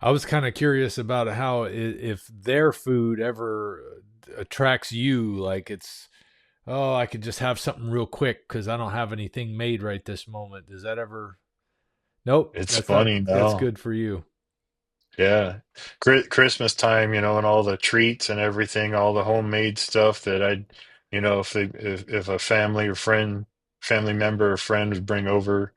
S2: I was kind of curious about how if their food ever attracts you, like it's, oh, I could just have something real quick because I don't have anything made right this moment. Does that ever? Nope,
S1: It's
S2: that's not.
S1: funny
S2: That's
S1: now.
S2: good for you.
S1: Yeah. Christmas time, you know, and all the treats and everything, all the homemade stuff that you know, if a family member or friend would bring over,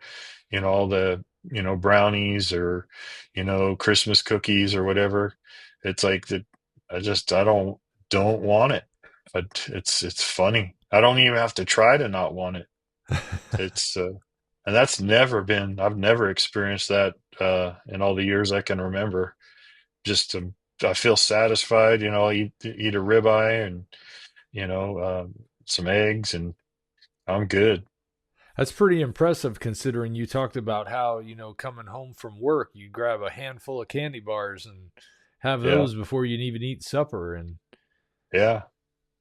S1: you know, all the, you know, brownies or, you know, Christmas cookies or whatever, it's like that. I don't want it. But it's funny. I don't even have to try to not want it. It's and that's never been. I've never experienced that in all the years I can remember. Just I feel satisfied. You know, I'll eat a ribeye and, you know, some eggs, and I'm good.
S2: That's pretty impressive considering you talked about how, coming home from work, you grab a handful of candy bars and have
S1: Yeah,
S2: those before you even eat supper. And
S1: yeah,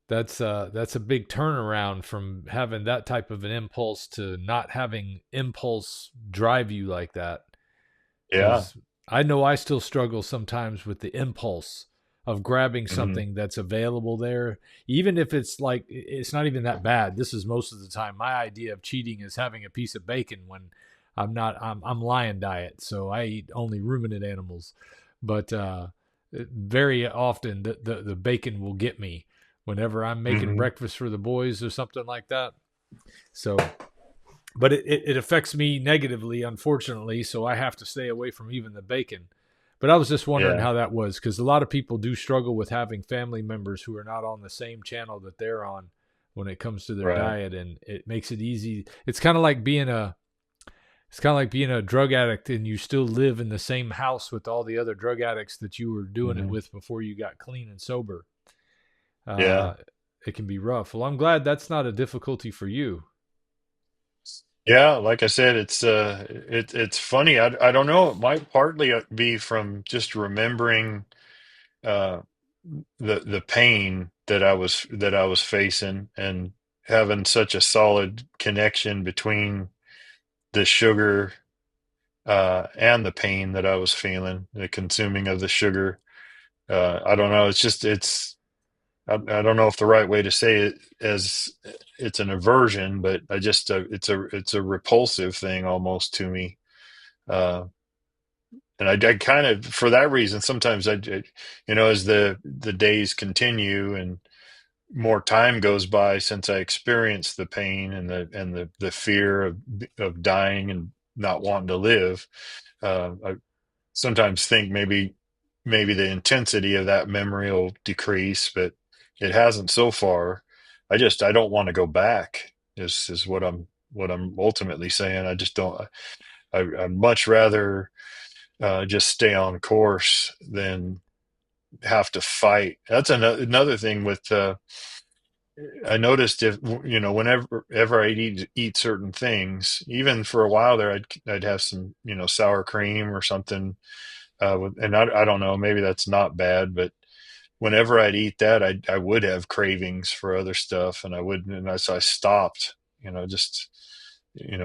S2: that's a big turnaround from having that type of an impulse to not having impulse drive you like that.
S1: yeah.
S2: Because I know I still struggle sometimes with the impulse of grabbing
S1: Hmm.
S2: something that's available there, even if it's like it's not even that bad. This is most of the time. My idea of cheating is having a piece of bacon when I'm not. I'm lion diet, so I eat only ruminant animals. But very often the bacon will get me whenever I'm making
S1: Hmm.
S2: breakfast for the boys or something like that. So but it affects me negatively, unfortunately. So I have to stay away from even the bacon. But I was just wondering
S1: Yeah.
S2: how that was, because a lot of people do struggle with having family members who are not on the same channel that they're on when it comes to their
S1: Right.
S2: diet, and it makes it easy. It's kind of like being a drug addict and you still live in the same house with all the other drug addicts that you were doing it
S1: Hmm.
S2: with before you got clean and sober.
S1: Yeah.
S2: Uh, it can be rough. Well, I'm glad that's not a difficulty for you.
S1: Yeah, like I said, it's funny. I don't know. It might partly be from just remembering uh, the pain that I was facing, and having such a solid connection between the sugar and the pain that I was feeling, the consuming of the sugar. I don't know. I don't know if the right way to say it as it's an aversion, but I just it's a repulsive thing almost to me. Uh, and I kind of, for that reason, sometimes as the days continue and more time goes by since I experienced the pain and the fear of dying and not wanting to live, I sometimes think maybe the intensity of that memory will decrease, but it hasn't so far. I don't want to go back. Is what I'm ultimately saying. I just don't. I'd much rather just stay on course than have to fight. That's another thing with. I noticed if whenever I eat certain things, even for a while there, I'd have some sour cream or something, and I don't know, maybe that's not bad, but whenever I'd eat that, I would have cravings for other stuff, and I wouldn't, so I stopped, just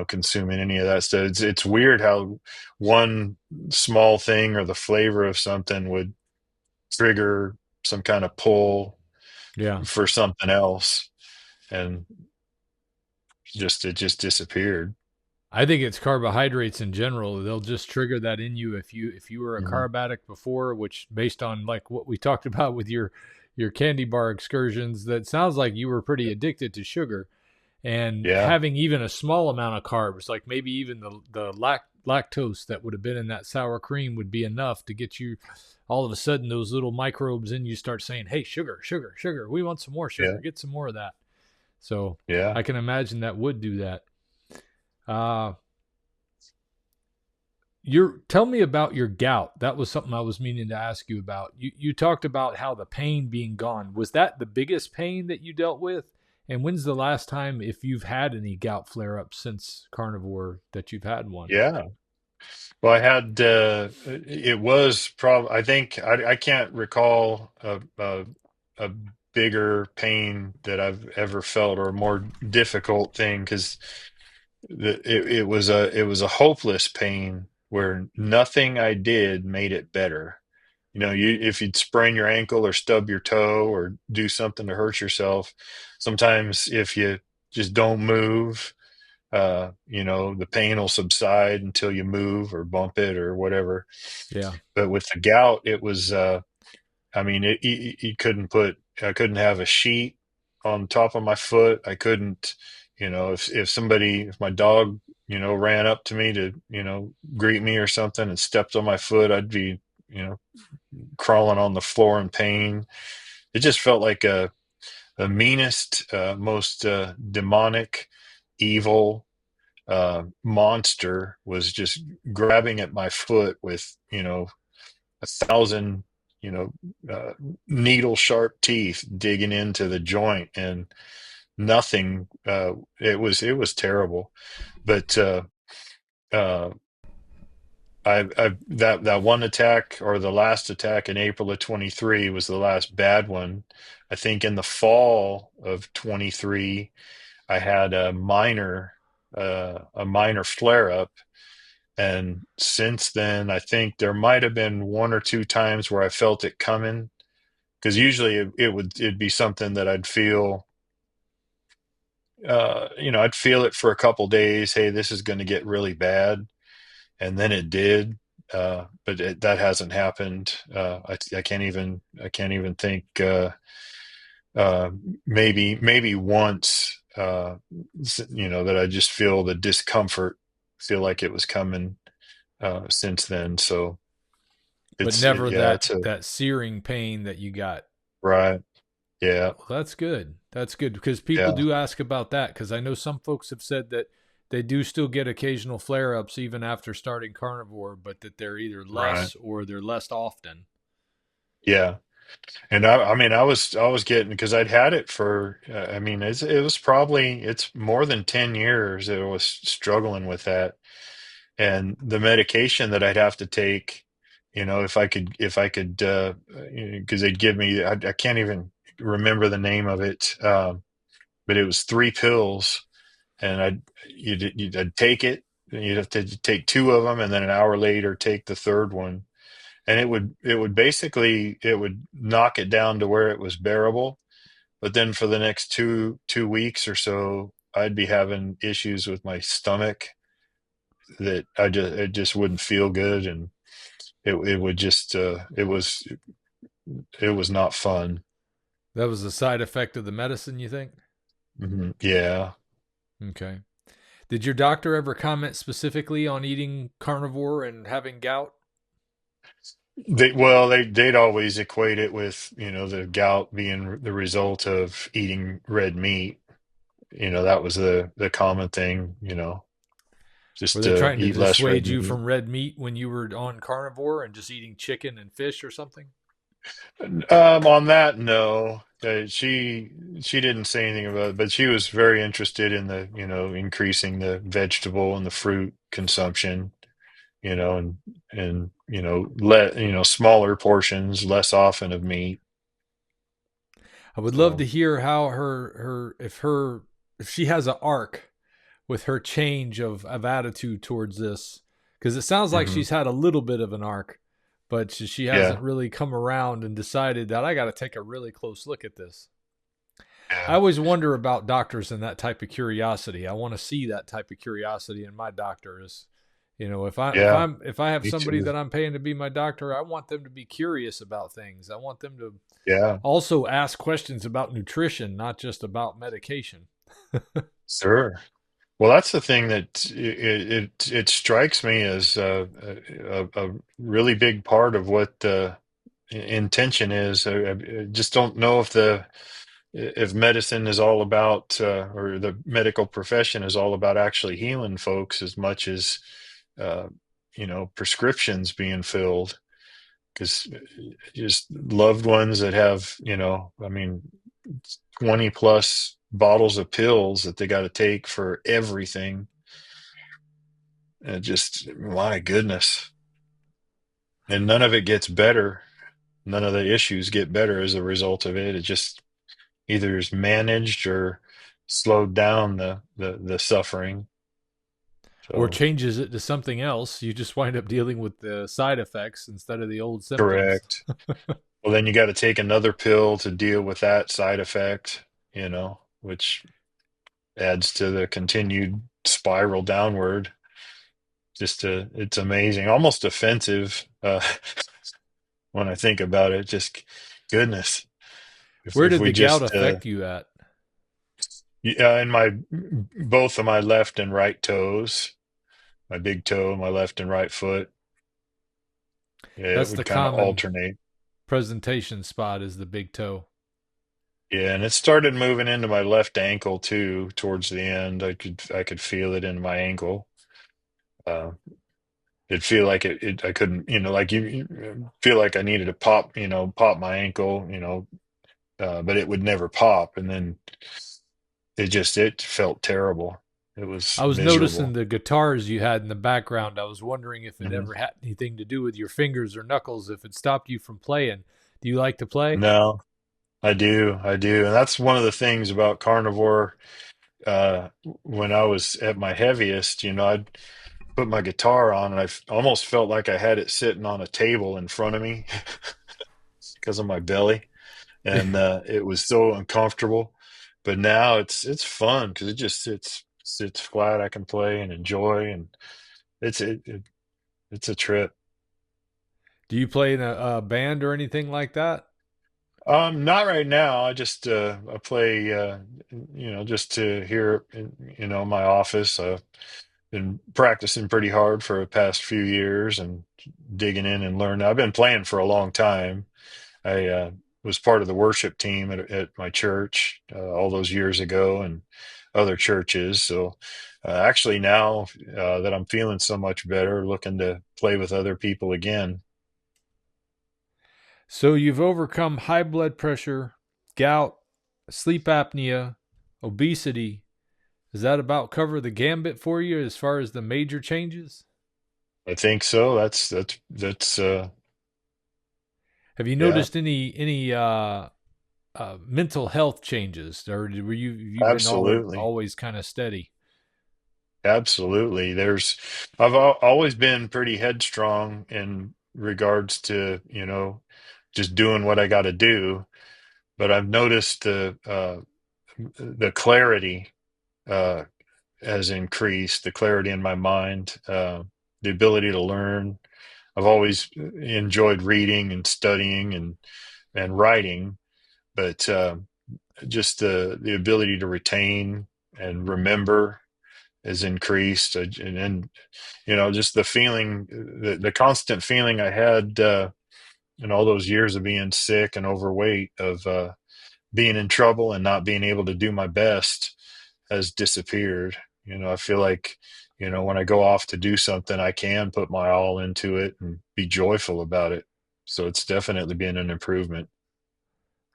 S1: consuming any of that stuff. It's weird how one small thing or the flavor of something would trigger some kind of pull
S2: Yeah.
S1: for something else, and it just disappeared.
S2: I think it's carbohydrates in general. They'll just trigger that in you if you were a
S1: Hmm.
S2: carb addict before, which based on like what we talked about with your candy bar excursions, that sounds like you were pretty addicted to sugar. And
S1: Yeah,
S2: having even a small amount of carbs, like maybe even the lactose that would have been in that sour cream would be enough to get you all of a sudden those little microbes in you start saying, "Hey, sugar, sugar, sugar. We want some more sugar.
S1: yeah,
S2: Get some more of that." So
S1: yeah,
S2: I can imagine that would do that. Uh, tell me about your gout. That was something I was meaning to ask you about. You talked about how the pain being gone. Was that the biggest pain that you dealt with? And when's the last time, if you've had any gout flare ups since carnivore, that you've had one?
S1: yeah. Well, I had it was probably, I think, I can't recall a bigger pain that I've ever felt, or a more difficult thing, because it was a hopeless pain where nothing I did made it better. If you'd sprain your ankle or stub your toe or do something to hurt yourself, sometimes if you just don't move, the pain will subside until you move or bump it or whatever.
S2: Yeah,
S1: But with the gout, it was, I mean, you I couldn't have a sheet on top of my foot. I couldn't, if my dog, ran up to me to, greet me or something and stepped on my foot, I'd be, you know, crawling on the floor in pain. It just felt like the meanest, most demonic, evil monster was just grabbing at my foot with, 1,000, you know, uh, needle sharp teeth digging into the joint, and nothing. It was terrible. But uh, that one attack, or the last attack in April of 23, was the last bad one. I think in the fall of 23, I had a minor flare up. And since then, I think there might have been one or two times where I felt it coming, because usually it'd be something that I'd feel it for a couple days. Hey, this is going to get really bad, and then it did. But that hasn't happened. I can't even think. Uh, maybe once. That I just feel the discomfort, feel like it was coming since then. So.
S2: but never
S1: yeah,
S2: that
S1: it's a
S2: that searing pain that you got.
S1: right. Yeah,
S2: Well, that's good. That's good because people
S1: yeah,
S2: do ask about that because I know some folks have said that they do still get occasional flare ups even after starting carnivore, but that they're either
S1: right.
S2: less or they're less often.
S1: Yeah. And I mean, I was getting because I'd had it for. I mean, it was probably it's more than 10 years that I was struggling with that, and the medication that I'd have to take. If I could, because they'd give me. I can't even remember the name of it, but it was 3 pills, and I'd take it. And you'd have to take two of them, and then an hour later take the third one, and it would knock it down to where it was bearable, but then for the next two weeks or so I'd be having issues with my stomach that it just wouldn't feel good, and it would just it was not fun.
S2: That was a side effect of the medicine, you think?
S1: Yeah.
S2: Okay. Did your doctor ever comment specifically on eating carnivore and having gout?
S1: They'd always equate it with the gout being the result of eating red meat. That was the common thing,
S2: Were
S1: just
S2: they
S1: to
S2: trying to
S1: eat less red
S2: dissuade you
S1: meat.
S2: from red meat when you were on carnivore and just eating chicken and fish or something?
S1: On that, no. She didn't say anything about it, but she was very interested in the increasing the vegetable and the fruit consumption, and let smaller portions, less often of meat.
S2: I would love to
S1: So
S2: hear how if she has an arc with her change of attitude towards this because it sounds like
S1: hmm
S2: she's had a little bit of an arc, but she hasn't
S1: yeah,
S2: really come around and decided that I got to take a really close look at this. I
S1: yeah,
S2: always wonder about doctors and that type of curiosity. I want to see that type of curiosity in my doctor. Is
S1: yeah.
S2: if I have
S1: Me
S2: somebody
S1: too.
S2: that I'm paying to be my doctor, I want them to be curious about things. I want them to
S1: Yeah,
S2: also ask questions about nutrition, not just about medication.
S1: sure. Well, that's the thing that it strikes me as a really big part of what the intention is. I just don't know if medicine is all about, or the medical profession is all about actually healing folks as much as, uh, prescriptions being filled. Because just loved ones that have, I mean, 20 plus bottles of pills that they got to take for everything. And just, my goodness. And none of it gets better. None of the issues get better as a result of it. It just either is managed or slowed down the suffering.
S2: Or
S1: So
S2: changes it to something else. You just wind up dealing with the side effects instead of the old symptoms.
S1: correct. Well, then you got to take another pill to deal with that side effect, which adds to the continued spiral downward. It's amazing, almost offensive, when I think about it. Just goodness,
S2: Where
S1: if
S2: did
S1: we
S2: the gout
S1: just
S2: affect you at?
S1: yeah, in my both of my left and right toes, my big toe, my left and right foot, yeah, it
S2: That's
S1: would
S2: the
S1: kind of
S2: common
S1: alternate.
S2: presentation spot is the big toe.
S1: Yeah, and it started moving into my left ankle too towards the end. I could feel it in my ankle. Uh, it'd feel like I couldn't, like you feel like I needed to pop my ankle, but it would never pop. And then it felt terrible. It was
S2: I was noticing
S1: miserable.
S2: the guitars you had in the background. I was wondering if it
S1: Mhm.
S2: ever had anything to do with your fingers or knuckles, if it stopped you from playing. Do you like to play?
S1: No, I do. And that's one of the things about carnivore. When I was at my heaviest, I'd put my guitar on and almost felt like I had it sitting on a table in front of me because of my belly. And it was so uncomfortable. But now it's fun because it just sits flat. I can play and enjoy, and it's a trip.
S2: Do you play in a band or anything like that?
S1: Not right now. I play, just to hear in, my office. been practicing pretty hard for the past few years and digging in and learning. I've been playing for a long time. I was part of the worship team at my church all those years ago and other churches. So actually, now that I'm feeling so much better, looking to play with other people again.
S2: So you've overcome high blood pressure, gout, sleep apnea, obesity. Does that about cover the gambit for you as far as the major changes?
S1: I think so. That's
S2: Have you
S1: yeah,
S2: noticed any mental health changes, or were you've been
S1: absolutely.
S2: always kind of steady?
S1: Absolutely. I've always been pretty headstrong in regards to, just doing what I got to do. But I've noticed the clarity uh, has increased, the clarity in my mind, the ability to learn. I've always enjoyed reading and studying and writing, but just the ability to retain and remember has increased, and just the feeling, the constant feeling I had in all those years of being sick and overweight, of being in trouble and not being able to do my best, has disappeared. I feel like, when I go off to do something, I can put my all into it and be joyful about it. So it's definitely been an improvement.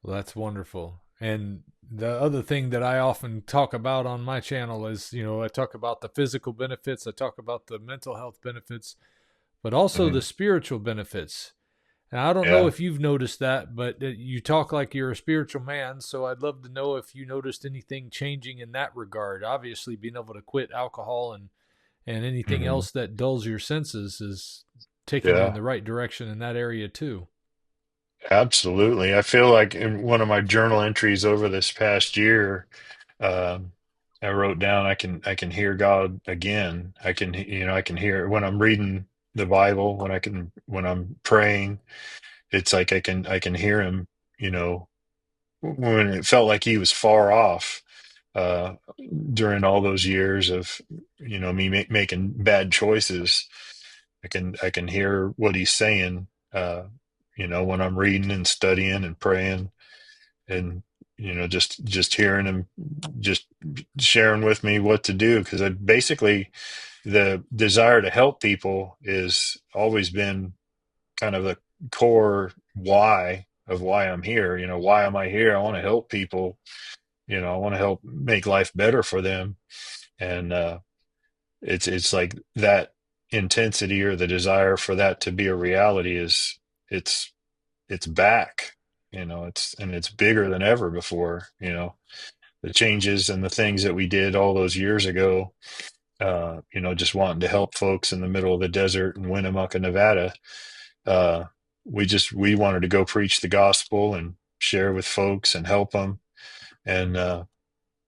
S2: Well, that's wonderful. And the other thing that I often talk about on my channel is, I talk about the physical benefits, I talk about the mental health benefits, but also
S1: Mhm.
S2: the spiritual benefits. And I don't know
S1: Yeah.
S2: if you've noticed that, but you talk like you're a spiritual man. So I'd love to know if you noticed anything changing in that regard. Obviously, being able to quit alcohol and anything
S1: Hmm.
S2: else that dulls your senses is taking you in
S1: Yeah.
S2: the right direction in that area too.
S1: Absolutely. I feel like in one of my journal entries over this past year, um, I wrote down, I can hear God again. I can hear when I'm reading the Bible, when I'm praying. It's like I can hear him, you know, when it felt like he was far off uh, during all those years of, me making bad choices. I can hear what he's saying, when I'm reading and studying and praying, and just hearing him, just sharing with me what to do, because I basically, the desire to help people is always been kind of the core why of why I'm here. Why am I here? I want to help people. I want to help make life better for them. And it's like that intensity, or the desire for that to be a reality, it's it's back. It's bigger than ever before. The changes and the things that we did all those years ago, just wanting to help folks in the middle of the desert in Winnemucca, Nevada. Uh, we wanted to go preach the gospel and share with folks and help them. And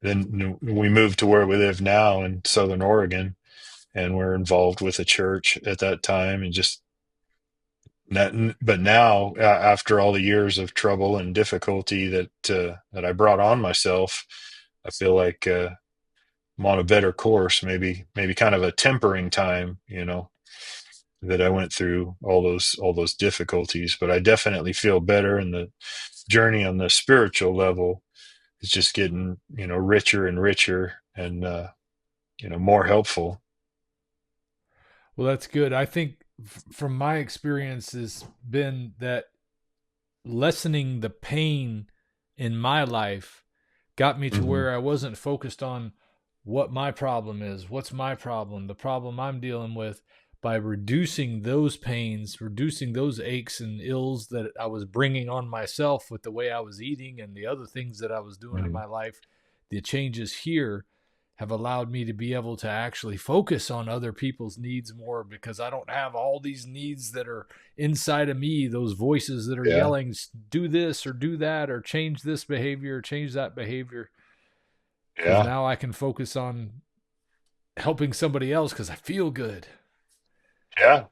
S1: then we moved to where we live now in Southern Oregon, and we're involved with a church at that time, and just that. But now, after all the years of trouble and difficulty that I brought on myself, I feel like I'm on a better course. Maybe kind of a tempering time, that I went through all those difficulties. But I definitely feel better, and the journey on the spiritual level is just getting, richer and richer, and more helpful.
S2: Well, that's good. I think from my experience has been that lessening the pain in my life got me to
S1: Hmm.
S2: where I wasn't focused on what my problem is, what's my problem, the problem I'm dealing with, by reducing those pains, reducing those aches and ills that I was bringing on myself with the way I was eating and the other things that I was doing in
S1: Hmm.
S2: my life. The changes here have allowed me to be able to actually focus on other people's needs more, because I don't have all these needs that are inside of me, those voices that are
S1: Yeah.
S2: yelling, do this or do that, or change this behavior or change that behavior. Because
S1: Yeah.
S2: now I can focus on helping somebody else because I feel good.
S1: Yeah.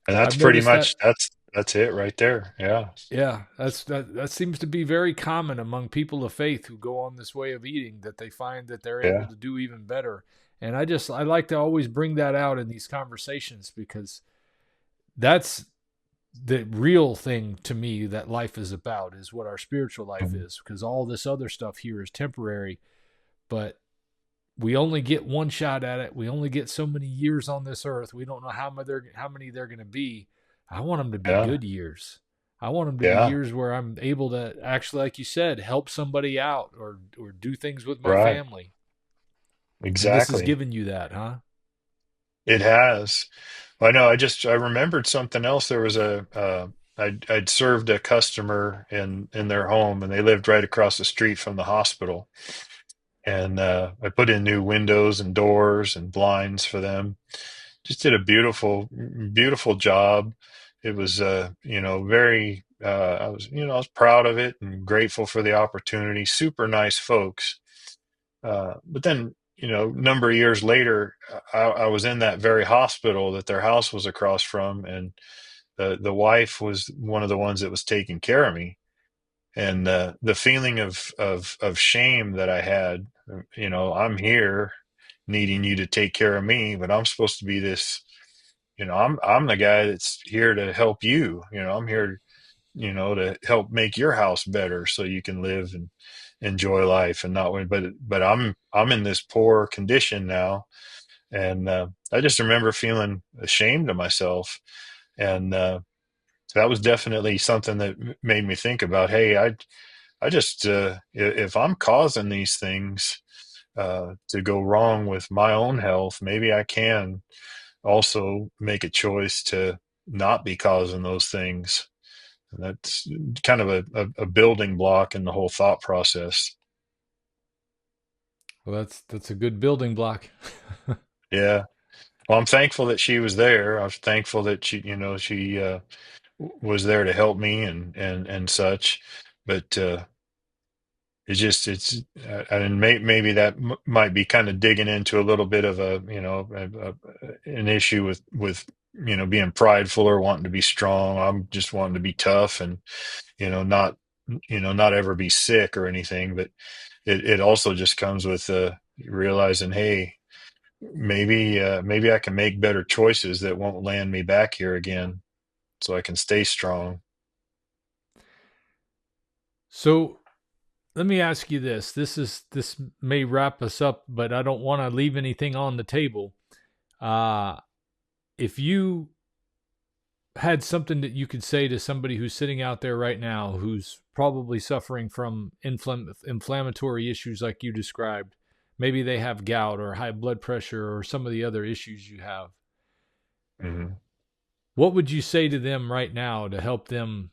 S1: And that's
S2: I've
S1: pretty
S2: noticed
S1: much,
S2: that.
S1: that's it right there. Yeah.
S2: Yeah, that seems to be very common among people of faith who go on this way of eating, that they find that they're able
S1: Yeah.
S2: to do even better. And I like to always bring that out in these conversations because that's the real thing to me that life is about, is what our spiritual life
S1: Mhm.
S2: is, because all this other stuff here is temporary, but we only get one shot at it. We only get so many years on this earth. We don't know how many they're going to be. I want them to be
S1: Yeah.
S2: good years. I want them to be
S1: Yeah.
S2: years where I'm able to actually, like you said, help somebody out or do things with my
S1: Right.
S2: family. And this has
S1: Exactly.
S2: given you that, huh?
S1: It has. I know. I remembered something else. There was I'd served a customer in their home, and they lived right across the street from the hospital. And I put in new windows and doors and blinds for them. Just did a beautiful job. It was, very. I was proud of it and grateful for the opportunity. Super nice folks. But then, a number of years later, I was in that very hospital that their house was across from, and the wife was one of the ones that was taking care of me. And the feeling of shame that I had, I'm here needing you to take care of me, but I'm supposed to be this, I'm the guy that's here to help you. I'm here, to help make your house better so you can live and enjoy life and not win. But I'm in this poor condition now, and I just remember feeling ashamed of myself, and that was definitely something that made me think about, hey, I just if I'm causing these things to go wrong with my own health, maybe I can also make a choice to not be causing those things. And that's kind of a building block in the whole thought process.
S2: Well, that's a good building block.
S1: Yeah. Well, I'm thankful that she was there. I was thankful that she was there to help me and such. But and maybe that might be kind of digging into a little bit of an issue with being prideful or wanting to be strong. I'm just wanting to be tough and not not ever be sick or anything. But it also just comes with realizing, hey, maybe I can make better choices that won't land me back here again, so I can stay strong.
S2: So let me ask you this. This may wrap us up, but I don't want to leave anything on the table. Uh if you had something that you could say to somebody who's sitting out there right now who's probably suffering from inflammatory issues like you described, maybe they have gout or high blood pressure or some of the other issues you have,
S1: Hmm.
S2: what would you say to them right now to help them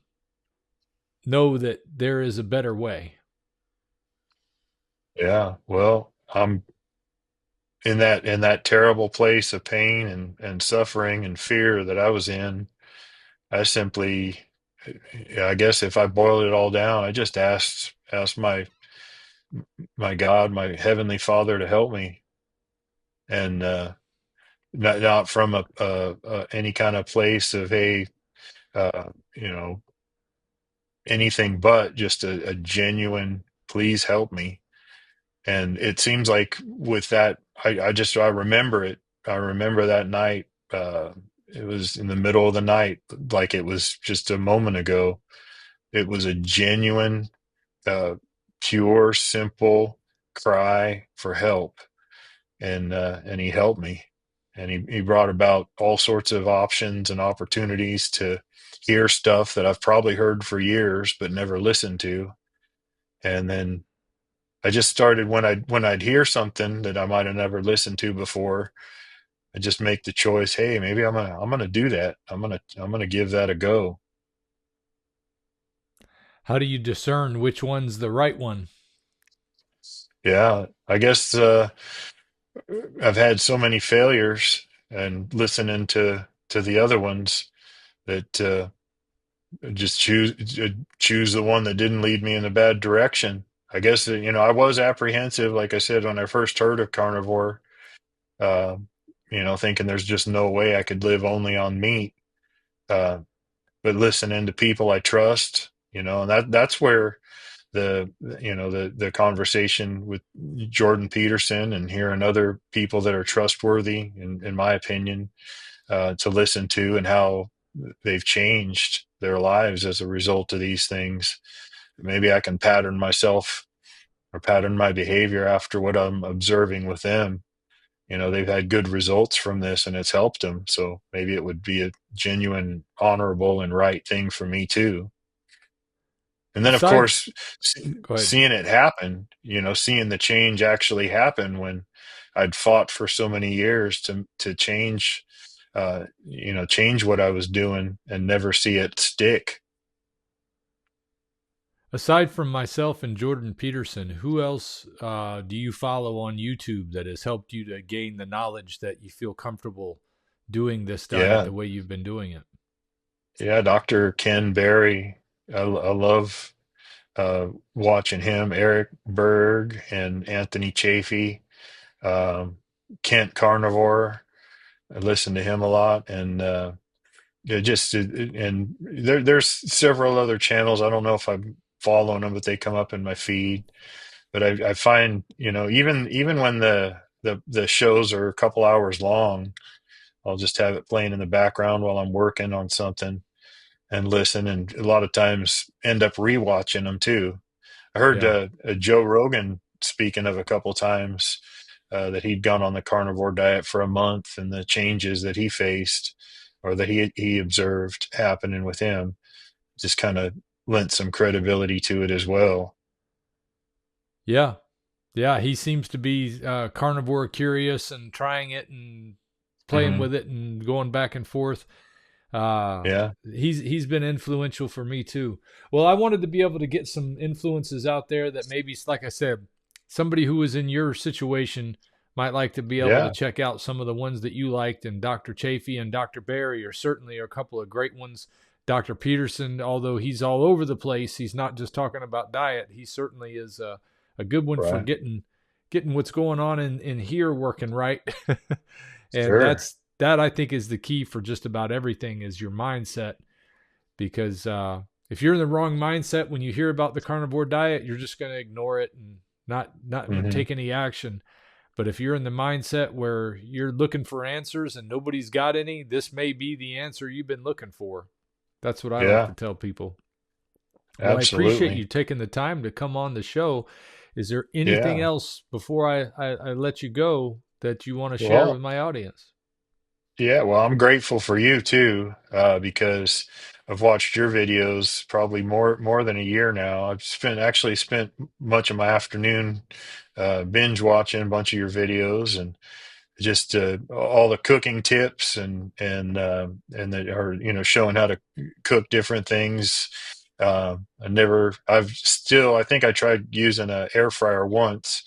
S2: know that there is a better way?
S1: Yeah. Well, I'm in that terrible place of pain and suffering and fear that I was in. I simply, I guess if I boiled it all down, I just asked my God, my heavenly Father, to help me, and not from any kind of place of, hey, uh, you know anything but just a genuine please help me. And it seems like with that, I remember it. I remember that night. It was in the middle of the night, like it was just a moment ago. It was a genuine, uh, pure, simple cry for help, and he helped me, and he brought about all sorts of options and opportunities to hear stuff that I've probably heard for years but never listened to. And then I just started when I'd hear something that I might have never listened to before. I just make the choice. Hey, maybe I'm gonna do that. I'm gonna give that a go.
S2: How do you discern which one's the right one?
S1: Yeah, I guess I've had so many failures and listening to the other ones that just choose the one that didn't lead me in a bad direction. I guess I was apprehensive, like I said, when I first heard of carnivore. Uh, thinking there's just no way I could live only on meat. Uh, but listening to people I trust, and that's where the the conversation with Jordan Peterson and hearing other people that are trustworthy, in my opinion, to listen to, and how they've changed their lives as a result of these things. Maybe I can pattern myself or pattern my behavior after what I'm observing with them. They've had good results from this and it's helped them. So maybe it would be a genuine, honorable, and right thing for me too. And then, of
S2: Aside,
S1: course,
S2: go ahead.
S1: seeing it happen, seeing the change actually happen when I'd fought for so many years to change, change what I was doing and never see it stick.
S2: Aside from myself and Jordan Peterson, who else do you follow on YouTube that has helped you to gain the knowledge that you feel comfortable doing this diet
S1: Yeah,
S2: the way you've been doing it?
S1: yeah, Dr. Ken Berry. I love watching him, Eric Berg and Anthony Chafee, um, Kent Carnivore. I listen to him a lot, and and there's several other channels. I don't know if I'm following them, but they come up in my feed. But I find, even when the shows are a couple hours long, I'll just have it playing in the background while I'm working on something and listen. And a lot of times end up rewatching them too. I heard
S2: Yeah.
S1: Joe Rogan speaking of a couple times that he'd gone on the carnivore diet for a month and the changes that he faced or that he observed happening with him just kind of lent some credibility to it as well.
S2: Yeah. Yeah. He seems to be carnivore curious and trying it and playing
S1: Hmm.
S2: with it and going back and forth. Uh,
S1: Yeah,
S2: he's been influential for me too. Well, I wanted to be able to get some influences out there that maybe, like I said, somebody who was in your situation might like to be able to
S1: yeah,
S2: check out some of the ones that you liked. And Dr. Chafee and Dr. Berry are certainly a couple of great ones. Dr. Peterson, although he's all over the place, he's not just talking about diet. He certainly is a good one for
S1: right.
S2: getting what's going on in here working right. And
S1: Sure.
S2: that I think is the key for just about everything is your mindset. Because if you're in the wrong mindset when you hear about the carnivore diet, you're just going to ignore it and not
S1: Hmm.
S2: take any action. But if you're in the mindset where you're looking for answers and nobody's got any, this may be the answer you've been looking for. That's what I like to
S1: Yeah,
S2: tell people. Well, I appreciate you
S1: absolutely.
S2: taking the time to come on the show. Is there anything
S1: Yeah.
S2: else before I let you go that you want to share with
S1: Well,
S2: my audience?
S1: yeah, well, I'm grateful for you too, because I've watched your videos probably more than a year now. I've spent much of my afternoon binge watching a bunch of your videos, and just all the cooking tips and that are showing how to cook different things. I think I tried using an air fryer once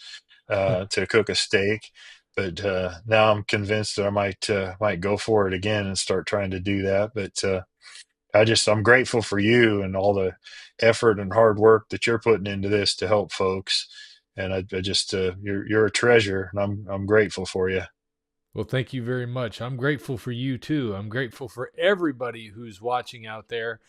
S1: to cook a steak, but now I'm convinced that I might go for it again and start trying to do that. But I'm grateful for you and all the effort and hard work that you're putting into this to help folks. And I just you're a treasure, and I'm grateful for you.
S2: Well, thank you very much. I'm grateful for you too. I'm grateful for everybody who's watching out there.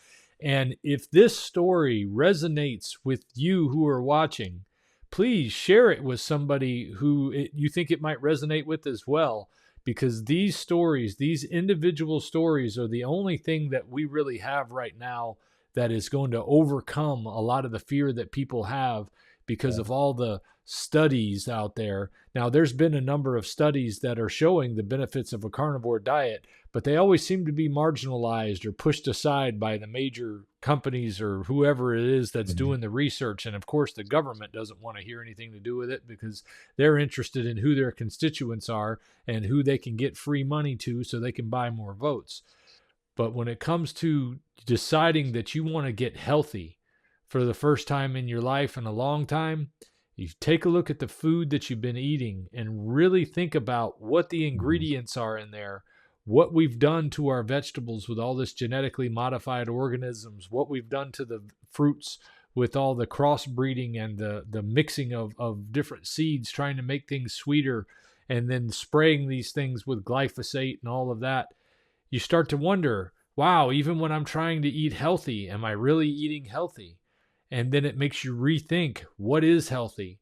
S2: And if this story resonates with you who are watching, please share it with somebody you think it might resonate with as well. Because these stories, these individual stories, are the only thing that we really have right now that is going to overcome a lot of the fear that people have because
S1: Yeah.
S2: of all the studies out there. Now, there's been a number of studies that are showing the benefits of a carnivore diet, but they always seem to be marginalized or pushed aside by the major companies or whoever it is that's
S1: Mhm.
S2: doing the research. And of course, the government doesn't want to hear anything to do with it because they're interested in who their constituents are and who they can get free money to so they can buy more votes. But when it comes to deciding that you want to get healthy for the first time in your life in a long time, you take a look at the food that you've been eating and really think about what the
S1: Mhm.
S2: ingredients are in there, what we've done to our vegetables with all this genetically modified organisms, what we've done to the fruits with all the crossbreeding and the mixing of different seeds, trying to make things sweeter, and then spraying these things with glyphosate and all of that. You start to wonder, wow, even when I'm trying to eat healthy, am I really eating healthy? And then it makes you rethink what is healthy.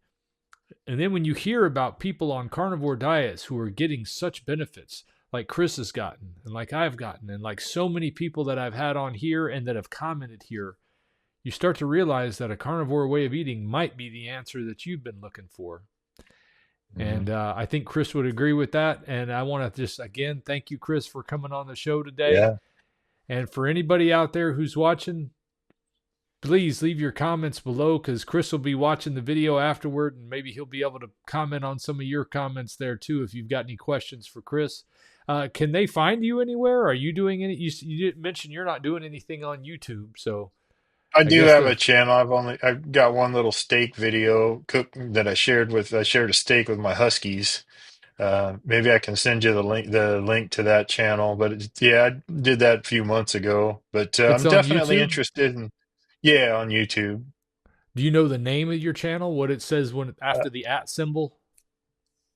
S2: And then when you hear about people on carnivore diets who are getting such benefits, like Chris has gotten, and like I've gotten, and like so many people that I've had on here and that have commented here, you start to realize that a carnivore way of eating might be the answer that you've been looking for.
S1: Mm-hmm.
S2: And I think Chris would agree with that. And I want to just, again, thank you, Chris, for coming on the show today.
S1: Yeah.
S2: And for anybody out there who's watching, please leave your comments below, because Chris will be watching the video afterward, and maybe he'll be able to comment on some of your comments there too if you've got any questions for Chris. Can they find you anywhere? Are you doing any? You didn't mention you're not doing anything on YouTube, so
S1: I
S2: I
S1: do
S2: guess
S1: have a
S2: the
S1: channel. I've got one little steak video that I shared a steak with my Huskies. Maybe I can send you the link to that channel. But yeah, I did that a few months ago. But
S2: it's
S1: I'm
S2: on
S1: definitely
S2: YouTube.
S1: interested in, yeah, on YouTube.
S2: Do you know the name of your channel? What it says when
S1: Uh,
S2: after the at symbol?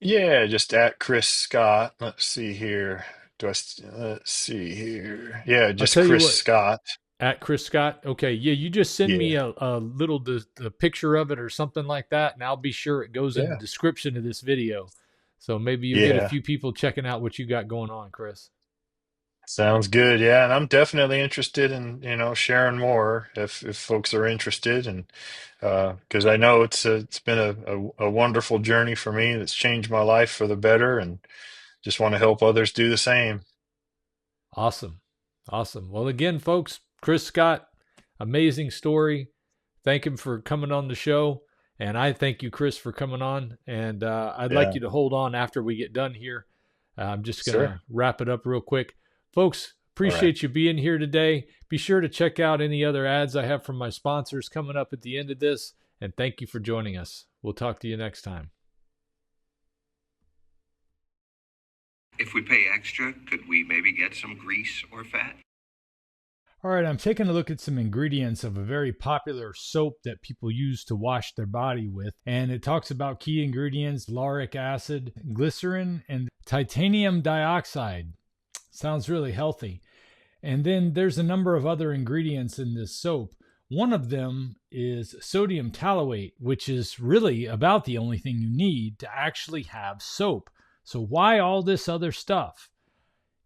S1: yeah, just at Chris Scott. Let's see here. Let's see here. Yeah,
S2: I'll
S1: just
S2: tell you
S1: Chris
S2: what.
S1: Scott.
S2: At Chris Scott. Okay, yeah, you just send me
S1: Yeah,
S2: a little the picture of it or something like that, and I'll be sure it goes in the
S1: yeah,
S2: description of this video. So maybe you'll get a
S1: yeah.
S2: few people checking out what you got going on, Chris.
S1: Sounds good. Yeah, and I'm definitely interested in, sharing more if folks are interested, and because I know it's been a wonderful journey for me that's changed my life for the better, and just want to help others do the same.
S2: Awesome. Awesome. Well, again, folks, Chris Scott, amazing story. Thank him for coming on the show. And I thank you, Chris, for coming on. And I'd like
S1: Yeah,
S2: you to hold on after we get done here. I'm just going
S1: sure.
S2: to wrap it up real quick. Folks,
S1: All right.
S2: appreciate you being here today. Be sure to check out any other ads I have from my sponsors coming up at the end of this. And thank you for joining us. We'll talk to you next time.
S3: If we pay extra, could we maybe get some grease or fat?
S4: All right, I'm taking a look at some ingredients of a very popular soap that people use to wash their body with. And it talks about key ingredients: lauric acid, glycerin, and titanium dioxide. Sounds really healthy. And then there's a number of other ingredients in this soap. One of them is sodium tallowate, which is really about the only thing you need to actually have soap. So why all this other stuff?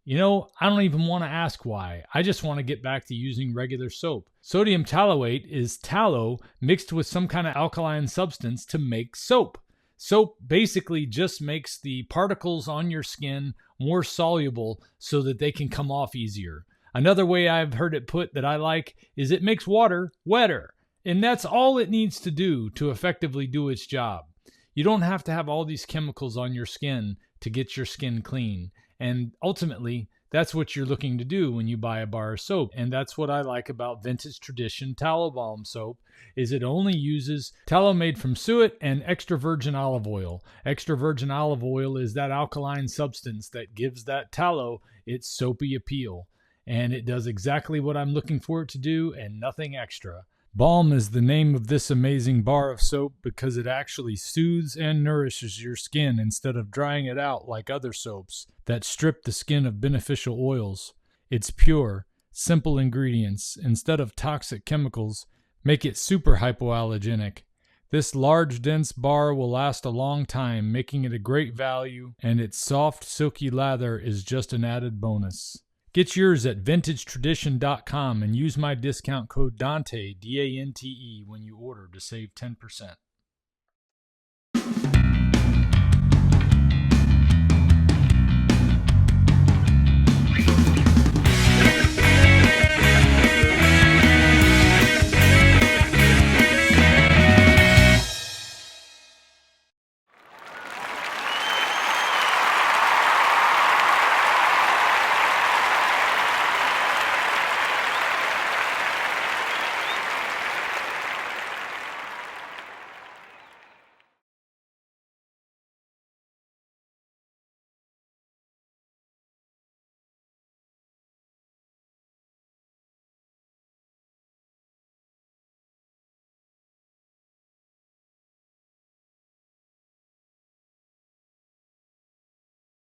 S4: I don't even want to ask why. I just want to get back to using regular soap. Sodium tallowate is tallow mixed with some kind of alkaline substance to make soap. Soap basically just makes the particles on your skin more soluble so that they can come off easier. Another way I've heard it put that I like is it makes water wetter. And that's all it needs to do to effectively do its job. You don't have to have all these chemicals on your skin to get your skin clean. And ultimately, that's what you're looking to do when you buy a bar of soap. And that's what I like about Vintage Tradition Tallow Balm Soap, is it only uses tallow made from suet and extra virgin olive oil. Extra virgin olive oil is that alkaline substance that gives that tallow its soapy appeal. And it does exactly what I'm looking for it to do and nothing extra. Balm is the name of this amazing bar of soap because it actually soothes and nourishes your skin instead of drying it out like other soaps that strip the skin of beneficial oils. It's pure, simple ingredients instead of toxic chemicals make it super hypoallergenic. This large, dense bar will last a long time, making it a great value, and its soft, silky lather is just an added bonus. Get yours at vintagetradition.com and use my discount code Dante, D-A-N-T-E, when you order to save 10%.